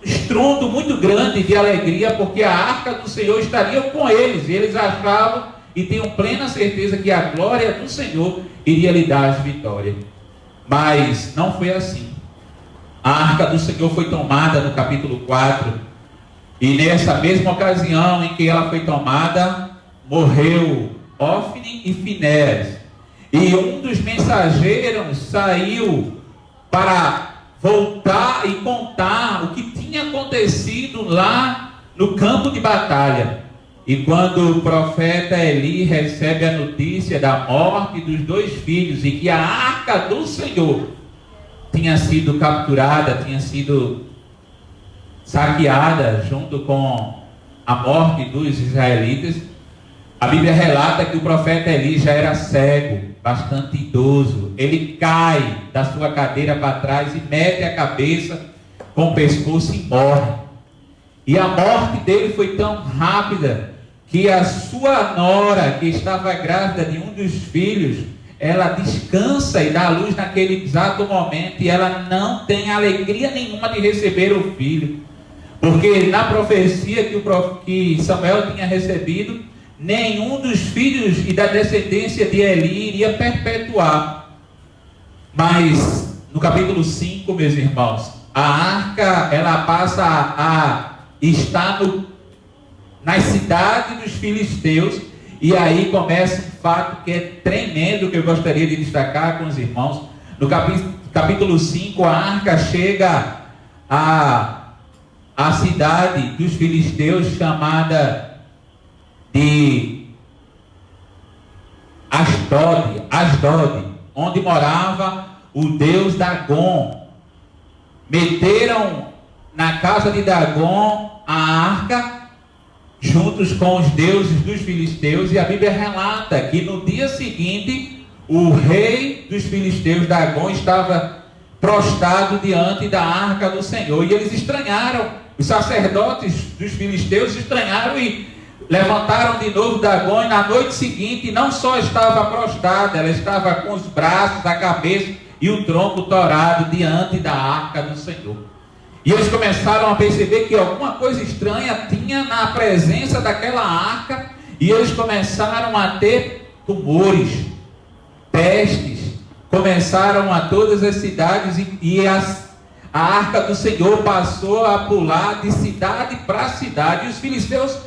[SPEAKER 4] estrondo muito grande de alegria, porque a arca do Senhor estaria com eles, e eles achavam e tinham plena certeza que a glória do Senhor iria lhe dar as vitórias. Mas não foi assim. a arca do Senhor foi tomada no capítulo 4. E nessa mesma ocasião em que ela foi tomada, morreu Ófni e Finéias. E um dos mensageiros saiu para voltar e contar o que tinha acontecido lá no campo de batalha. E quando o profeta Eli recebe a notícia da morte dos 2 filhos e que a arca do Senhor tinha sido capturada, tinha sido saqueada junto com a morte dos israelitas, a Bíblia relata que o profeta Eli já era cego, bastante idoso. Ele cai da sua cadeira para trás e mete a cabeça com o pescoço e morre. E a morte dele foi tão rápida que a sua nora, que estava grávida de um dos filhos, ela descansa e dá à luz naquele exato momento, e ela não tem alegria nenhuma de receber o filho, porque na profecia que Samuel tinha recebido, nenhum dos filhos e da descendência de Eli iria perpetuar. Mas no capítulo 5, meus irmãos, a arca ela passa a estar nas cidades dos filisteus, e aí começa um fato que é tremendo, que eu gostaria de destacar com os irmãos. No capítulo 5, a arca chega à cidade dos filisteus chamada de Asdod, onde morava o deus Dagon. Meteram na casa de Dagon a arca juntos com os deuses dos filisteus, e a Bíblia relata que no dia seguinte o rei dos filisteus, Dagon, estava prostrado diante da arca do Senhor, e eles estranharam, os sacerdotes dos filisteus estranharam e levantaram de novo Dagon, e na noite seguinte não só estava prostrada, ela estava com os braços, a cabeça e o tronco torado diante da arca do Senhor. E eles começaram a perceber que alguma coisa estranha tinha na presença daquela arca, e eles começaram a ter tumores, pestes, começaram a todas as cidades, e a arca do Senhor passou a pular de cidade para cidade. E os filisteus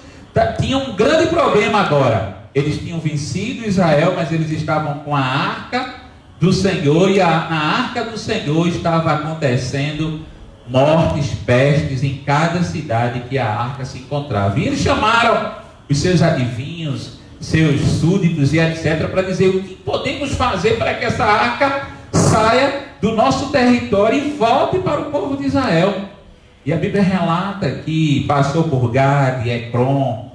[SPEAKER 4] tinham um grande problema agora. Eles tinham vencido Israel, mas eles estavam com a arca do Senhor, e na arca do Senhor estava acontecendo mortes, pestes em cada cidade que a arca se encontrava. E eles chamaram os seus adivinhos, seus súditos e etc. para dizer o que podemos fazer para que essa arca saia do nosso território e volte para o povo de Israel. E a Bíblia relata que passou por Gade e Ecrom,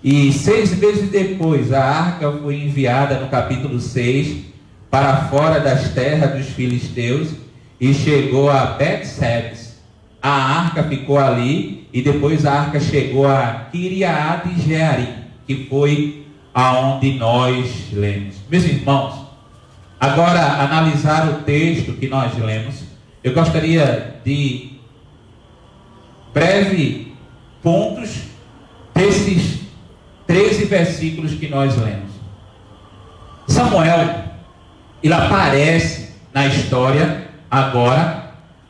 [SPEAKER 4] e 6 meses depois a arca foi enviada no capítulo 6 para fora das terras dos filisteus e chegou a Bet-Sebes. A arca ficou ali, e depois a arca chegou a Kiriat-Jearim, que foi aonde nós lemos. Meus irmãos, agora analisar o texto que nós lemos, eu gostaria de breve pontos desses 13 versículos que nós lemos. Samuel, ele aparece na história agora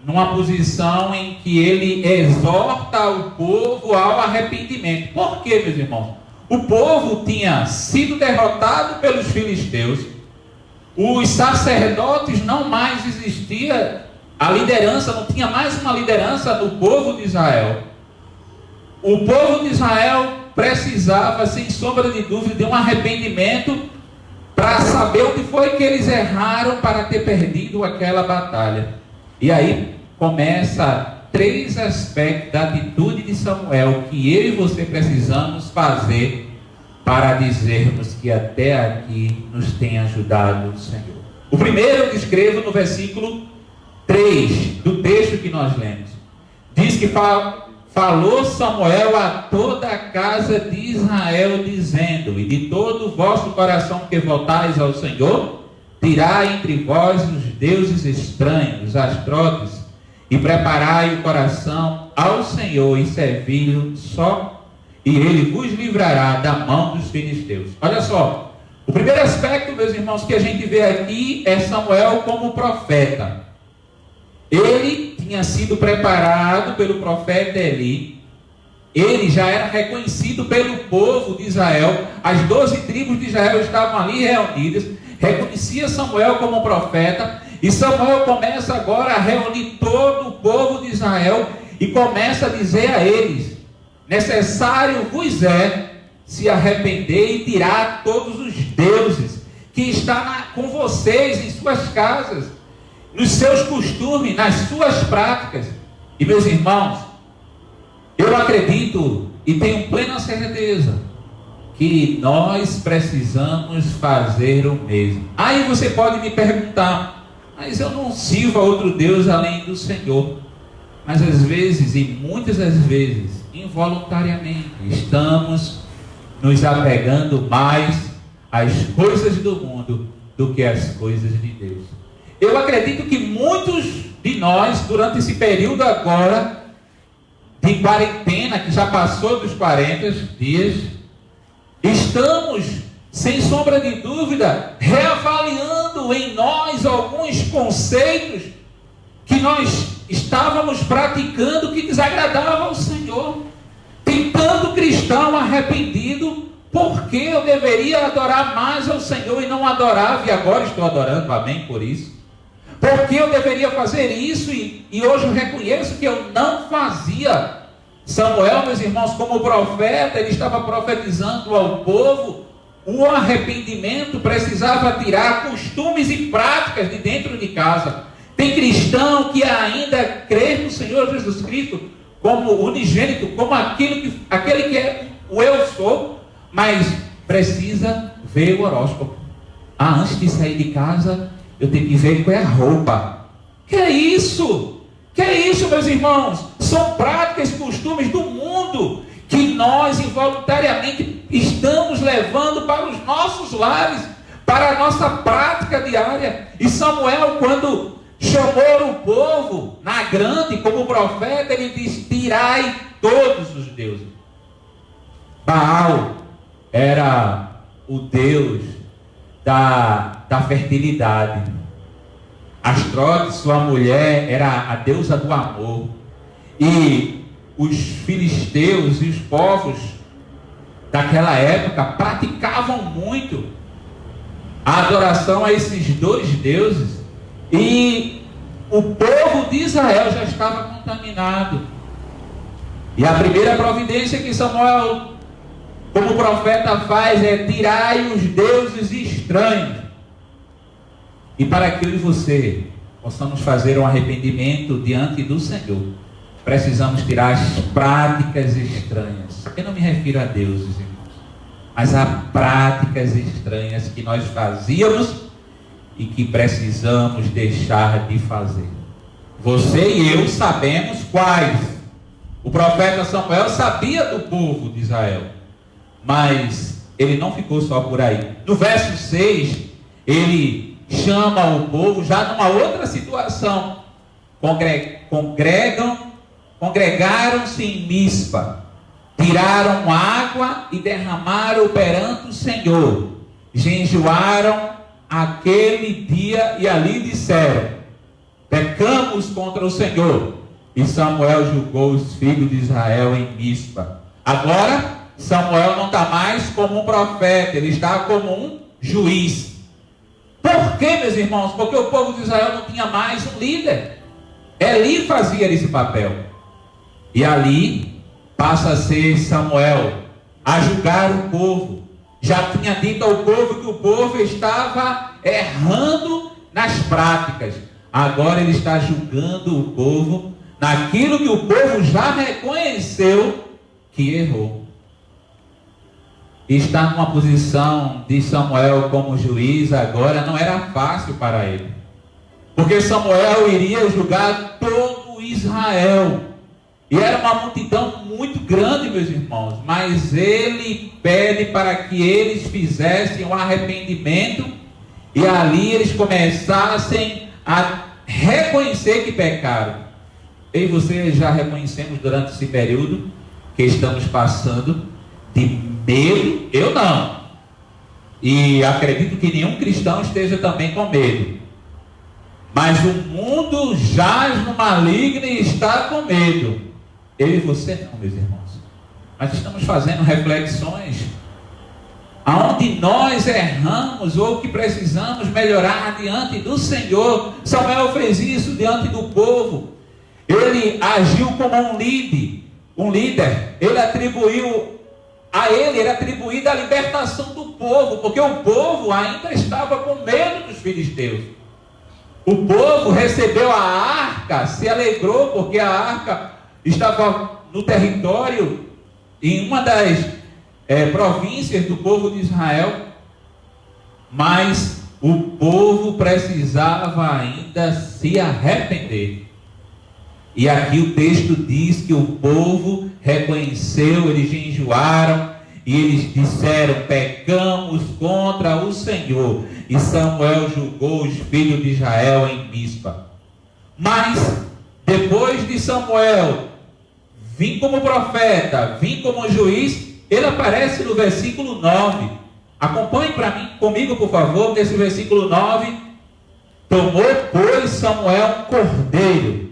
[SPEAKER 4] numa posição em que ele exorta o povo ao arrependimento. Por quê, meus irmãos? O povo tinha sido derrotado pelos filisteus, os sacerdotes não mais existia, a liderança, não tinha mais uma liderança no povo de Israel. O povo de Israel precisava, sem sombra de dúvida, de um arrependimento para saber onde foi que eles erraram para ter perdido aquela batalha. E aí começa 3 aspectos da atitude de Samuel que eu e você precisamos fazer para dizermos que até aqui nos tem ajudado o Senhor. O primeiro eu descrevo no versículo 3 do texto que nós lemos. Diz que falou Samuel a toda a casa de Israel, dizendo: e de todo o vosso coração que voltais ao Senhor, tirai entre vós os deuses estranhos, os astrotes, e preparai o coração ao Senhor e servi-lo só, e ele vos livrará da mão dos filisteus. Olha só, o primeiro aspecto, meus irmãos, que a gente vê aqui é Samuel como profeta. Ele tinha sido preparado pelo profeta Eli. Ele já era reconhecido pelo povo de Israel. As 12 tribos de Israel estavam ali reunidas. Reconhecia Samuel como profeta. E Samuel começa agora a reunir todo o povo de Israel e começa a dizer a eles: necessário vos é se arrepender e tirar todos os deuses que estão com vocês em suas casas, nos seus costumes, nas suas práticas. E meus irmãos, eu acredito e tenho plena certeza que nós precisamos fazer o mesmo. Aí você pode me perguntar: mas eu não sirvo a outro Deus além do Senhor. Mas às vezes, e muitas das vezes, involuntariamente, estamos nos apegando mais às coisas do mundo do que às coisas de Deus. Eu acredito que muitos de nós, durante esse período agora de quarentena, que já passou dos 40 dias, estamos, sem sombra de dúvida, reavaliando em nós alguns conceitos que nós estávamos praticando que desagradava ao Senhor. Tem tanto cristão arrependido: porque eu deveria adorar mais ao Senhor e não adorava, e agora estou adorando, amém por isso? Porque eu deveria fazer isso e hoje eu reconheço que eu não fazia. Samuel, meus irmãos, como profeta, ele estava profetizando ao povo o arrependimento, precisava tirar costumes e práticas de dentro de casa. Tem cristão que ainda crê no Senhor Jesus Cristo como unigênito, como aquele que é o eu sou, mas precisa ver o horóscopo. Antes de sair de casa, eu tenho que ver qual é a roupa. Que é isso? Que é isso, meus irmãos? São práticas e costumes do mundo que nós involuntariamente estamos levando para os nossos lares, para a nossa prática diária. E Samuel, quando chamou o povo na grande como profeta, ele diz: tirai todos os deuses. Baal era o deus da fertilidade. Astrote, sua mulher, era a deusa do amor. E os filisteus e os povos daquela época praticavam muito a adoração a esses dois deuses. E o povo de Israel já estava contaminado. E a primeira providência que Samuel, como profeta, faz é: tirai os deuses estranhos. E para que eu e você possamos fazer um arrependimento diante do Senhor, precisamos tirar as práticas estranhas. Eu não me refiro a deuses, irmãos, mas a práticas estranhas que nós fazíamos e que precisamos deixar de fazer. Você e eu sabemos quais. O profeta Samuel sabia do povo de Israel, mas ele não ficou só por aí. No verso 6, ele chama o povo já numa outra situação. Congregaram-se em Mispa, tiraram água e derramaram perante o Senhor, jejuaram aquele dia e ali disseram: pecamos contra o Senhor. E Samuel julgou os filhos de Israel em Mispa. Agora Samuel não está mais como um profeta, ele está como um juiz. Por quê, meus irmãos? Porque o povo de Israel não tinha mais um líder. Eli fazia esse papel. E ali passa a ser Samuel a julgar o povo. Já tinha dito ao povo que o povo estava errando nas práticas. Agora ele está julgando o povo naquilo que o povo já reconheceu que errou. Estar numa posição de Samuel como juiz agora não era fácil para ele, porque Samuel iria julgar todo Israel, e era uma multidão muito grande, meus irmãos, mas ele pede para que eles fizessem um arrependimento, e ali eles começassem a reconhecer que pecaram. Eu e você já reconhecemos durante esse período que estamos passando de medo. Eu não, e acredito que nenhum cristão esteja também com medo. mas o mundo jaz no maligno e está com medo. Eu e você não, meus irmãos. Mas estamos fazendo reflexões aonde nós erramos ou que precisamos melhorar diante do Senhor. Samuel fez isso diante do povo. Ele agiu como um líder. Ele atribuiu a libertação do povo, porque o povo ainda estava com medo dos filisteus. O povo recebeu a arca, se alegrou porque a arca estava no território, em uma das províncias do povo de Israel, mas o povo precisava ainda se arrepender. E aqui o texto diz que o povo reconheceu, eles jejuaram e eles disseram: pecamos contra o Senhor. E Samuel julgou os filhos de Israel em Mispa. Mas depois de Samuel vir como profeta, vir como juiz, ele aparece no versículo 9. Acompanhe comigo, por favor, nesse versículo 9. Tomou, pois, Samuel um cordeiro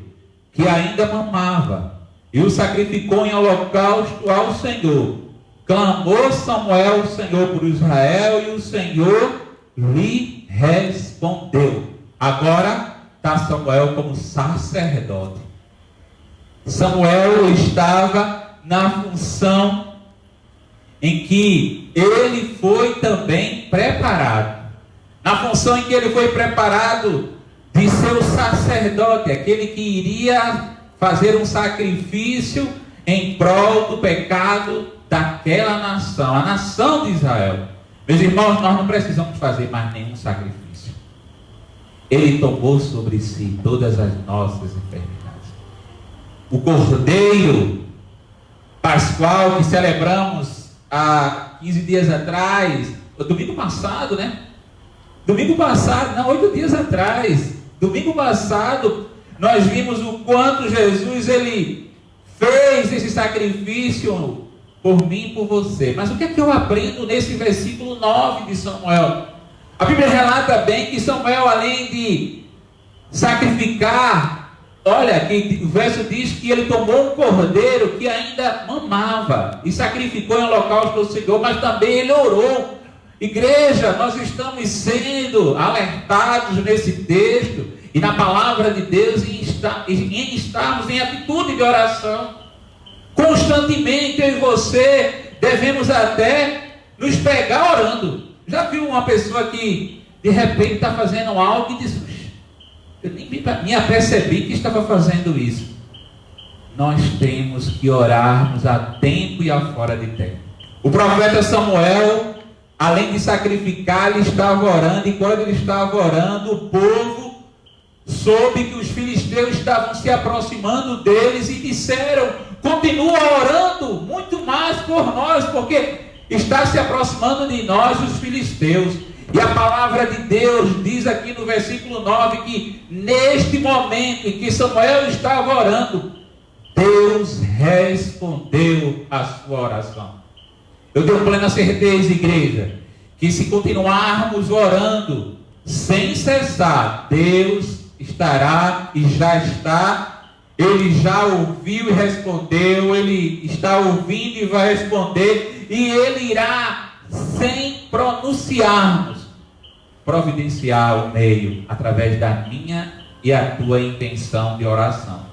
[SPEAKER 4] que ainda mamava, e o sacrificou em holocausto ao Senhor. Clamou Samuel ao Senhor por Israel, e o Senhor lhe respondeu. Agora está Samuel como sacerdote. Samuel estava na função em que ele foi também preparado. Na função em que ele foi preparado de ser o sacerdote, aquele que iria fazer um sacrifício em prol do pecado daquela nação, a nação de Israel. Meus irmãos, nós não precisamos fazer mais nenhum sacrifício. Ele tomou sobre si todas as nossas enfermidades. O Cordeiro Pascual que celebramos há 15 dias atrás, domingo passado, né? Domingo passado, não, 8 dias atrás. Domingo passado, nós vimos o quanto Jesus, ele fez esse sacrifício por mim e por você. Mas o que é que eu aprendo nesse versículo 9 de Samuel? A Bíblia relata bem que Samuel, além de sacrificar, olha, que o verso diz que ele tomou um cordeiro que ainda mamava e sacrificou em holocausto ao Senhor, mas também ele orou. Igreja, nós estamos sendo alertados nesse texto e na palavra de Deus em estarmos em atitude de oração. Constantemente eu e você devemos até nos pegar orando. Já viu uma pessoa que de repente está fazendo algo e diz: eu nem me apercebi que estava fazendo isso. Nós temos que orarmos a tempo e a fora de tempo. O profeta Samuel, além de sacrificar, ele estava orando, e quando ele estava orando, o povo soube que os filisteus estavam se aproximando deles e disseram: continua orando muito mais por nós, porque está se aproximando de nós os filisteus. E a palavra de Deus diz aqui no versículo 9 que neste momento em que Samuel estava orando, Deus respondeu a sua oração. Eu tenho plena certeza, igreja, que se continuarmos orando sem cessar, Deus estará e já está. Ele já ouviu e respondeu, ele está ouvindo e vai responder, e ele irá, sem pronunciarmos, providenciar o meio através da minha e a tua intenção de oração.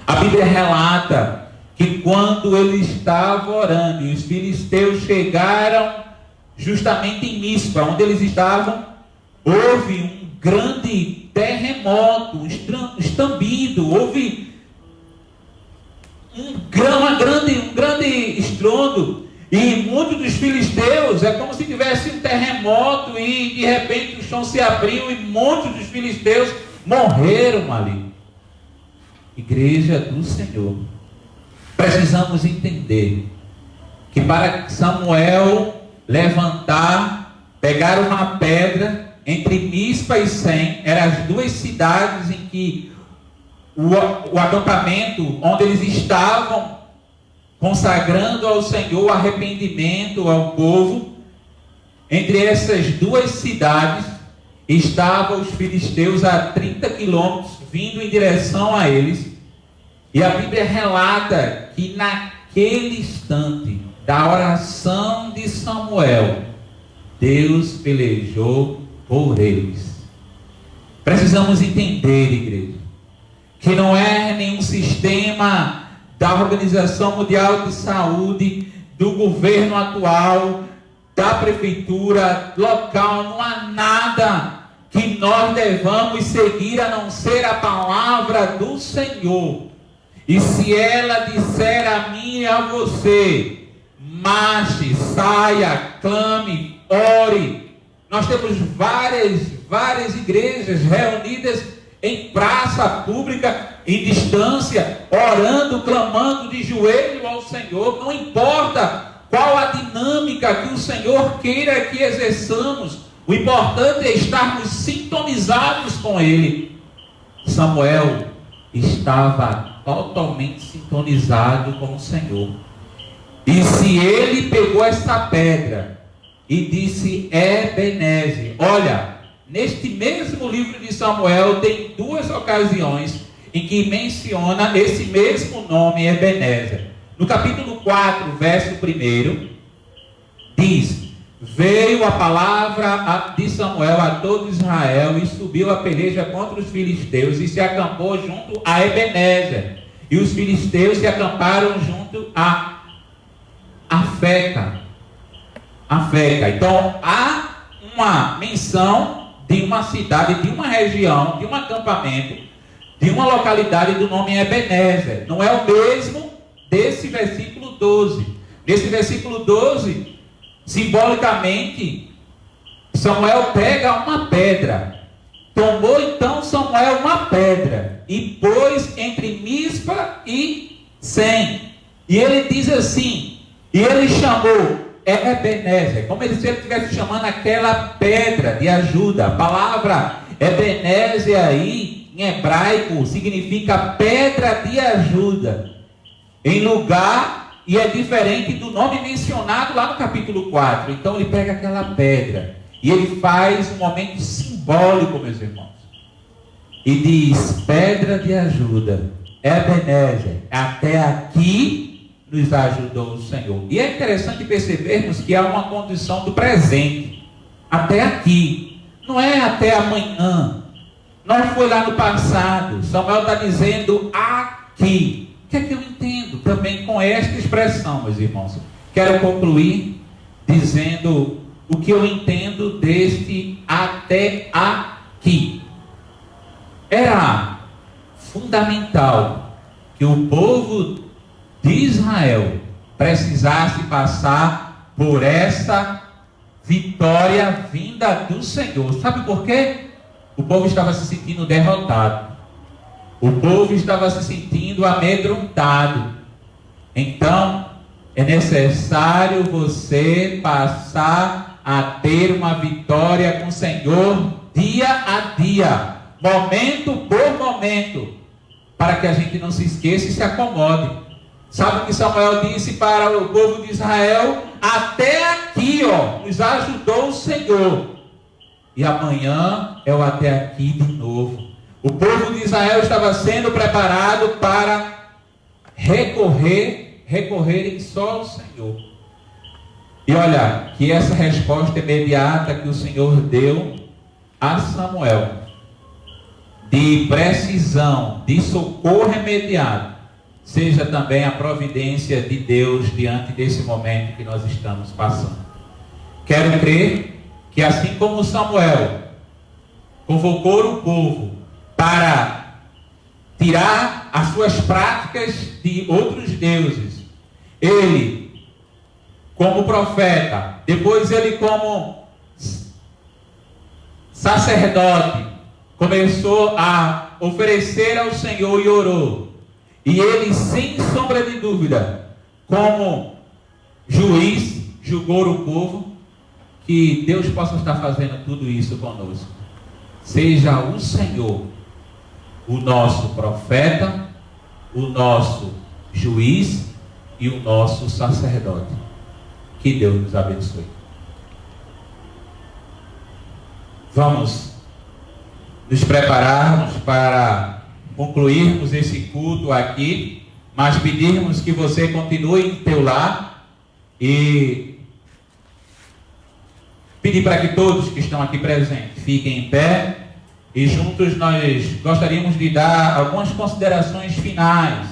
[SPEAKER 4] A Bíblia relata que quando ele estava orando e os filisteus chegaram justamente em Mispa, onde eles estavam, houve um grande terremoto, um estambido, houve um grande estrondo. E muitos dos filisteus, é como se tivesse um terremoto e de repente o chão se abriu e muitos dos filisteus morreram ali. Igreja do Senhor, precisamos entender que para Samuel levantar, pegar uma pedra entre Mispa e Sem, eram as duas cidades em que o acampamento onde eles estavam consagrando ao Senhor arrependimento ao povo. Entre essas duas cidades, estavam os filisteus a 30 quilômetros vindo em direção a eles. E a Bíblia relata que naquele instante da oração de Samuel, Deus pelejou por eles. Precisamos entender, igreja, que não é nenhum sistema da Organização Mundial de Saúde, do governo atual, da prefeitura local, não há nada que nós devamos seguir a não ser a palavra do Senhor. E se ela disser a mim e a você, marche, saia, clame, ore. Nós temos várias igrejas reunidas em praça pública, em distância, orando, clamando de joelho ao Senhor. Não importa qual a dinâmica que o Senhor queira que exerçamos, o importante é estarmos sintonizados com Ele. Samuel estava totalmente sintonizado com o Senhor. E se ele pegou essa pedra e disse Ebenezer, olha, neste mesmo livro de Samuel tem duas ocasiões em que menciona esse mesmo nome, Ebenezer. No capítulo 4, verso 1, diz: veio a palavra de Samuel a todo Israel e subiu a peleja contra os filisteus e se acampou junto a Ebenezer. E os filisteus se acamparam junto a Afeca. Então há uma menção de uma cidade, de uma região, de um acampamento, de uma localidade do nome Ebenezer. Não é o mesmo desse versículo 12. Nesse versículo 12, simbolicamente, Samuel pega uma pedra. Tomou então Samuel uma pedra e pôs entre Mispa e Sem. E ele diz assim, e ele chamou Ebenezer, como se ele estivesse chamando aquela pedra de ajuda. A palavra Ebenezer aí, em hebraico, significa pedra de ajuda. Em lugar, e é diferente do nome mencionado lá no capítulo 4. Então ele pega aquela pedra e ele faz um momento simbólico, meus irmãos. E diz, pedra de ajuda, Ebenezer, até aqui nos ajudou o Senhor. E é interessante percebermos que há uma condição do presente. Até aqui. Não é até amanhã. Não foi lá no passado. Samuel está dizendo aqui. O que é que eu entendo também com esta expressão, meus irmãos? Quero concluir dizendo o que eu entendo deste até aqui. Era fundamental que o povo de Israel precisasse passar por essa vitória vinda do Senhor. Sabe por quê? O povo estava se sentindo derrotado. O povo estava se sentindo amedrontado. Então, é necessário você passar a ter uma vitória com o Senhor dia a dia, momento por momento, para que a gente não se esqueça e se acomode. Sabe o que Samuel disse para o povo de Israel? Até aqui, nos ajudou o Senhor. E amanhã é o até aqui de novo. O povo de Israel estava sendo preparado para recorrerem só ao Senhor. E olha, que essa resposta imediata que o Senhor deu a Samuel, de precisão, de socorro imediato, seja também a providência de Deus diante desse momento que nós estamos passando. Quero crer que assim como Samuel convocou o povo para tirar as suas práticas de outros deuses, ele como profeta, depois ele como sacerdote, começou a oferecer ao Senhor e orou. E ele, sem sombra de dúvida, como juiz, julgou o povo. Que Deus possa estar fazendo tudo isso conosco. Seja o Senhor o nosso profeta, o nosso juiz e o nosso sacerdote. Que Deus nos abençoe. Vamos nos prepararmos para concluirmos esse culto aqui, mas pedirmos que você continue em teu lar e pedir para que todos que estão aqui presentes fiquem em pé e juntos nós gostaríamos de dar algumas considerações finais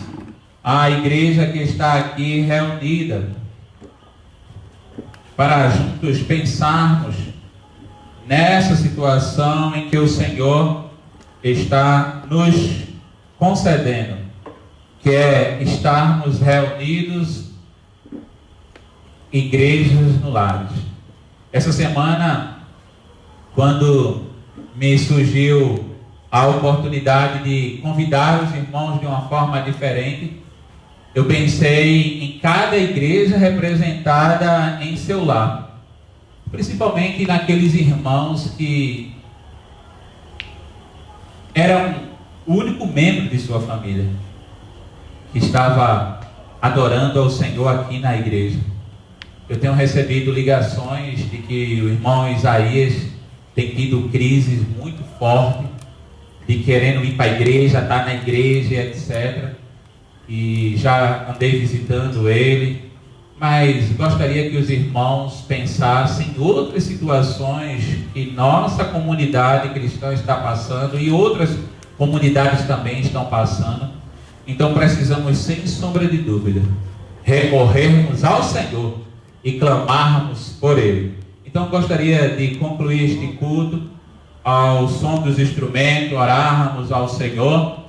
[SPEAKER 4] à igreja que está aqui reunida, para juntos pensarmos nessa situação em que o Senhor está nos concedendo, que é estarmos reunidos, igrejas no lar. Essa semana, quando me surgiu a oportunidade de convidar os irmãos de uma forma diferente, eu pensei em cada igreja representada em seu lar, principalmente naqueles irmãos que eram o único membro de sua família que estava adorando ao Senhor aqui na igreja. Eu tenho recebido ligações de que o irmão Isaías tem tido crises muito fortes, de querendo ir para a igreja, estar na igreja, etc. E já andei visitando ele, mas gostaria que os irmãos pensassem em outras situações que nossa comunidade cristã está passando e outras comunidades também estão passando. Então precisamos, sem sombra de dúvida, recorrermos ao Senhor e clamarmos por Ele. Então gostaria de concluir este culto ao som dos instrumentos, orarmos ao Senhor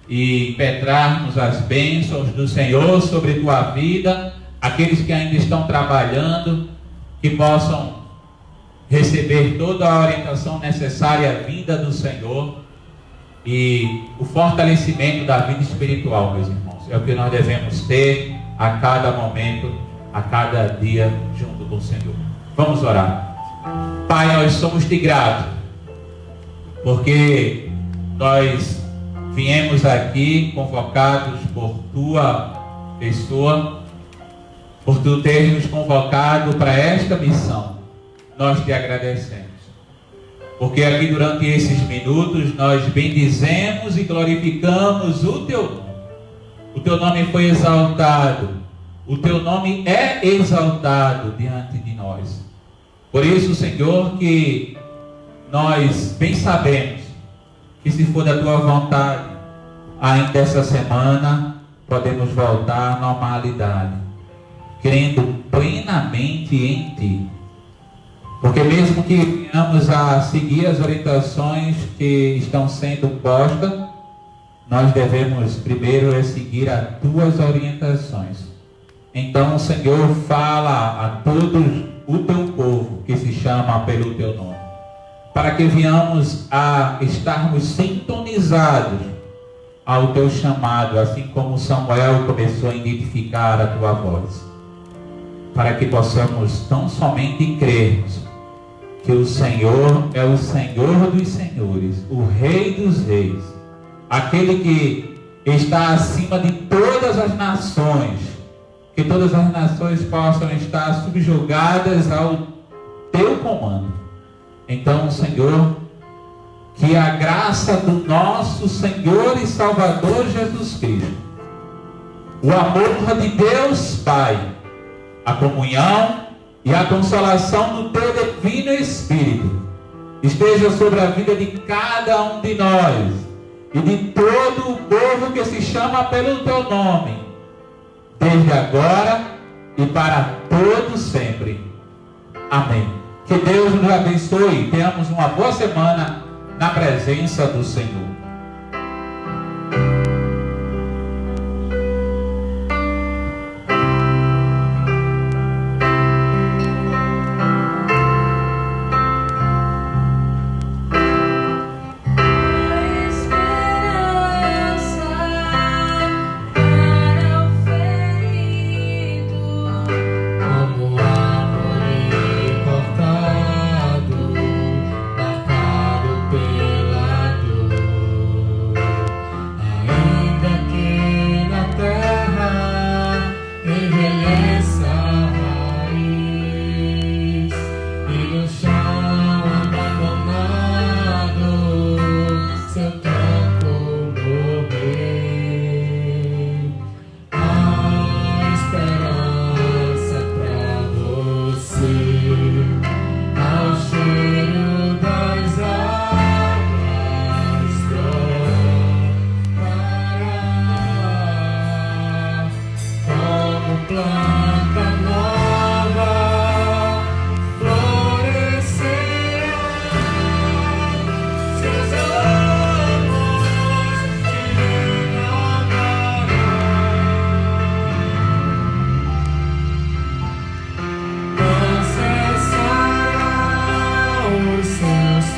[SPEAKER 4] e impetrarmos as bênçãos do Senhor sobre tua vida, aqueles que ainda estão trabalhando, que possam receber toda a orientação necessária vinda do Senhor e o fortalecimento da vida espiritual, meus irmãos. É o que nós devemos ter a cada momento, a cada dia, junto com o Senhor. Vamos orar. Pai, nós somos-te gratos, porque nós viemos aqui convocados por tua pessoa, por tu teres nos convocado para esta missão. Nós te agradecemos, porque aqui durante esses minutos nós bendizemos e glorificamos o teu nome. O teu nome foi exaltado, o teu nome é exaltado diante de nós. Por isso, Senhor, que nós bem sabemos que se for da tua vontade, ainda essa semana podemos voltar à normalidade, crendo plenamente em ti. Porque mesmo que venhamos a seguir as orientações que estão sendo postas, nós devemos primeiro seguir as tuas orientações. Então, Senhor, fala a todos o teu povo que se chama pelo teu nome, para que venhamos a estarmos sintonizados ao teu chamado, assim como Samuel começou a identificar a tua voz, para que possamos tão somente crermos que o Senhor é o Senhor dos senhores, o Rei dos reis, aquele que está acima de todas as nações, que todas as nações possam estar subjugadas ao teu comando. Então, Senhor, que a graça do nosso Senhor e Salvador Jesus Cristo, o amor de Deus Pai, a comunhão e a consolação do teu divino Espírito esteja sobre a vida de cada um de nós e de todo o povo que se chama pelo teu nome, desde agora e para todos sempre. Amém. Que Deus nos abençoe e tenhamos uma boa semana na presença do Senhor.
[SPEAKER 5] Marcado pela dor.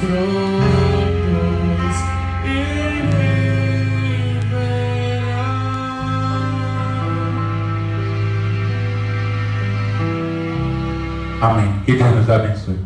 [SPEAKER 5] frutos e viverá.
[SPEAKER 4] Amém. Que Deus nos abençoe.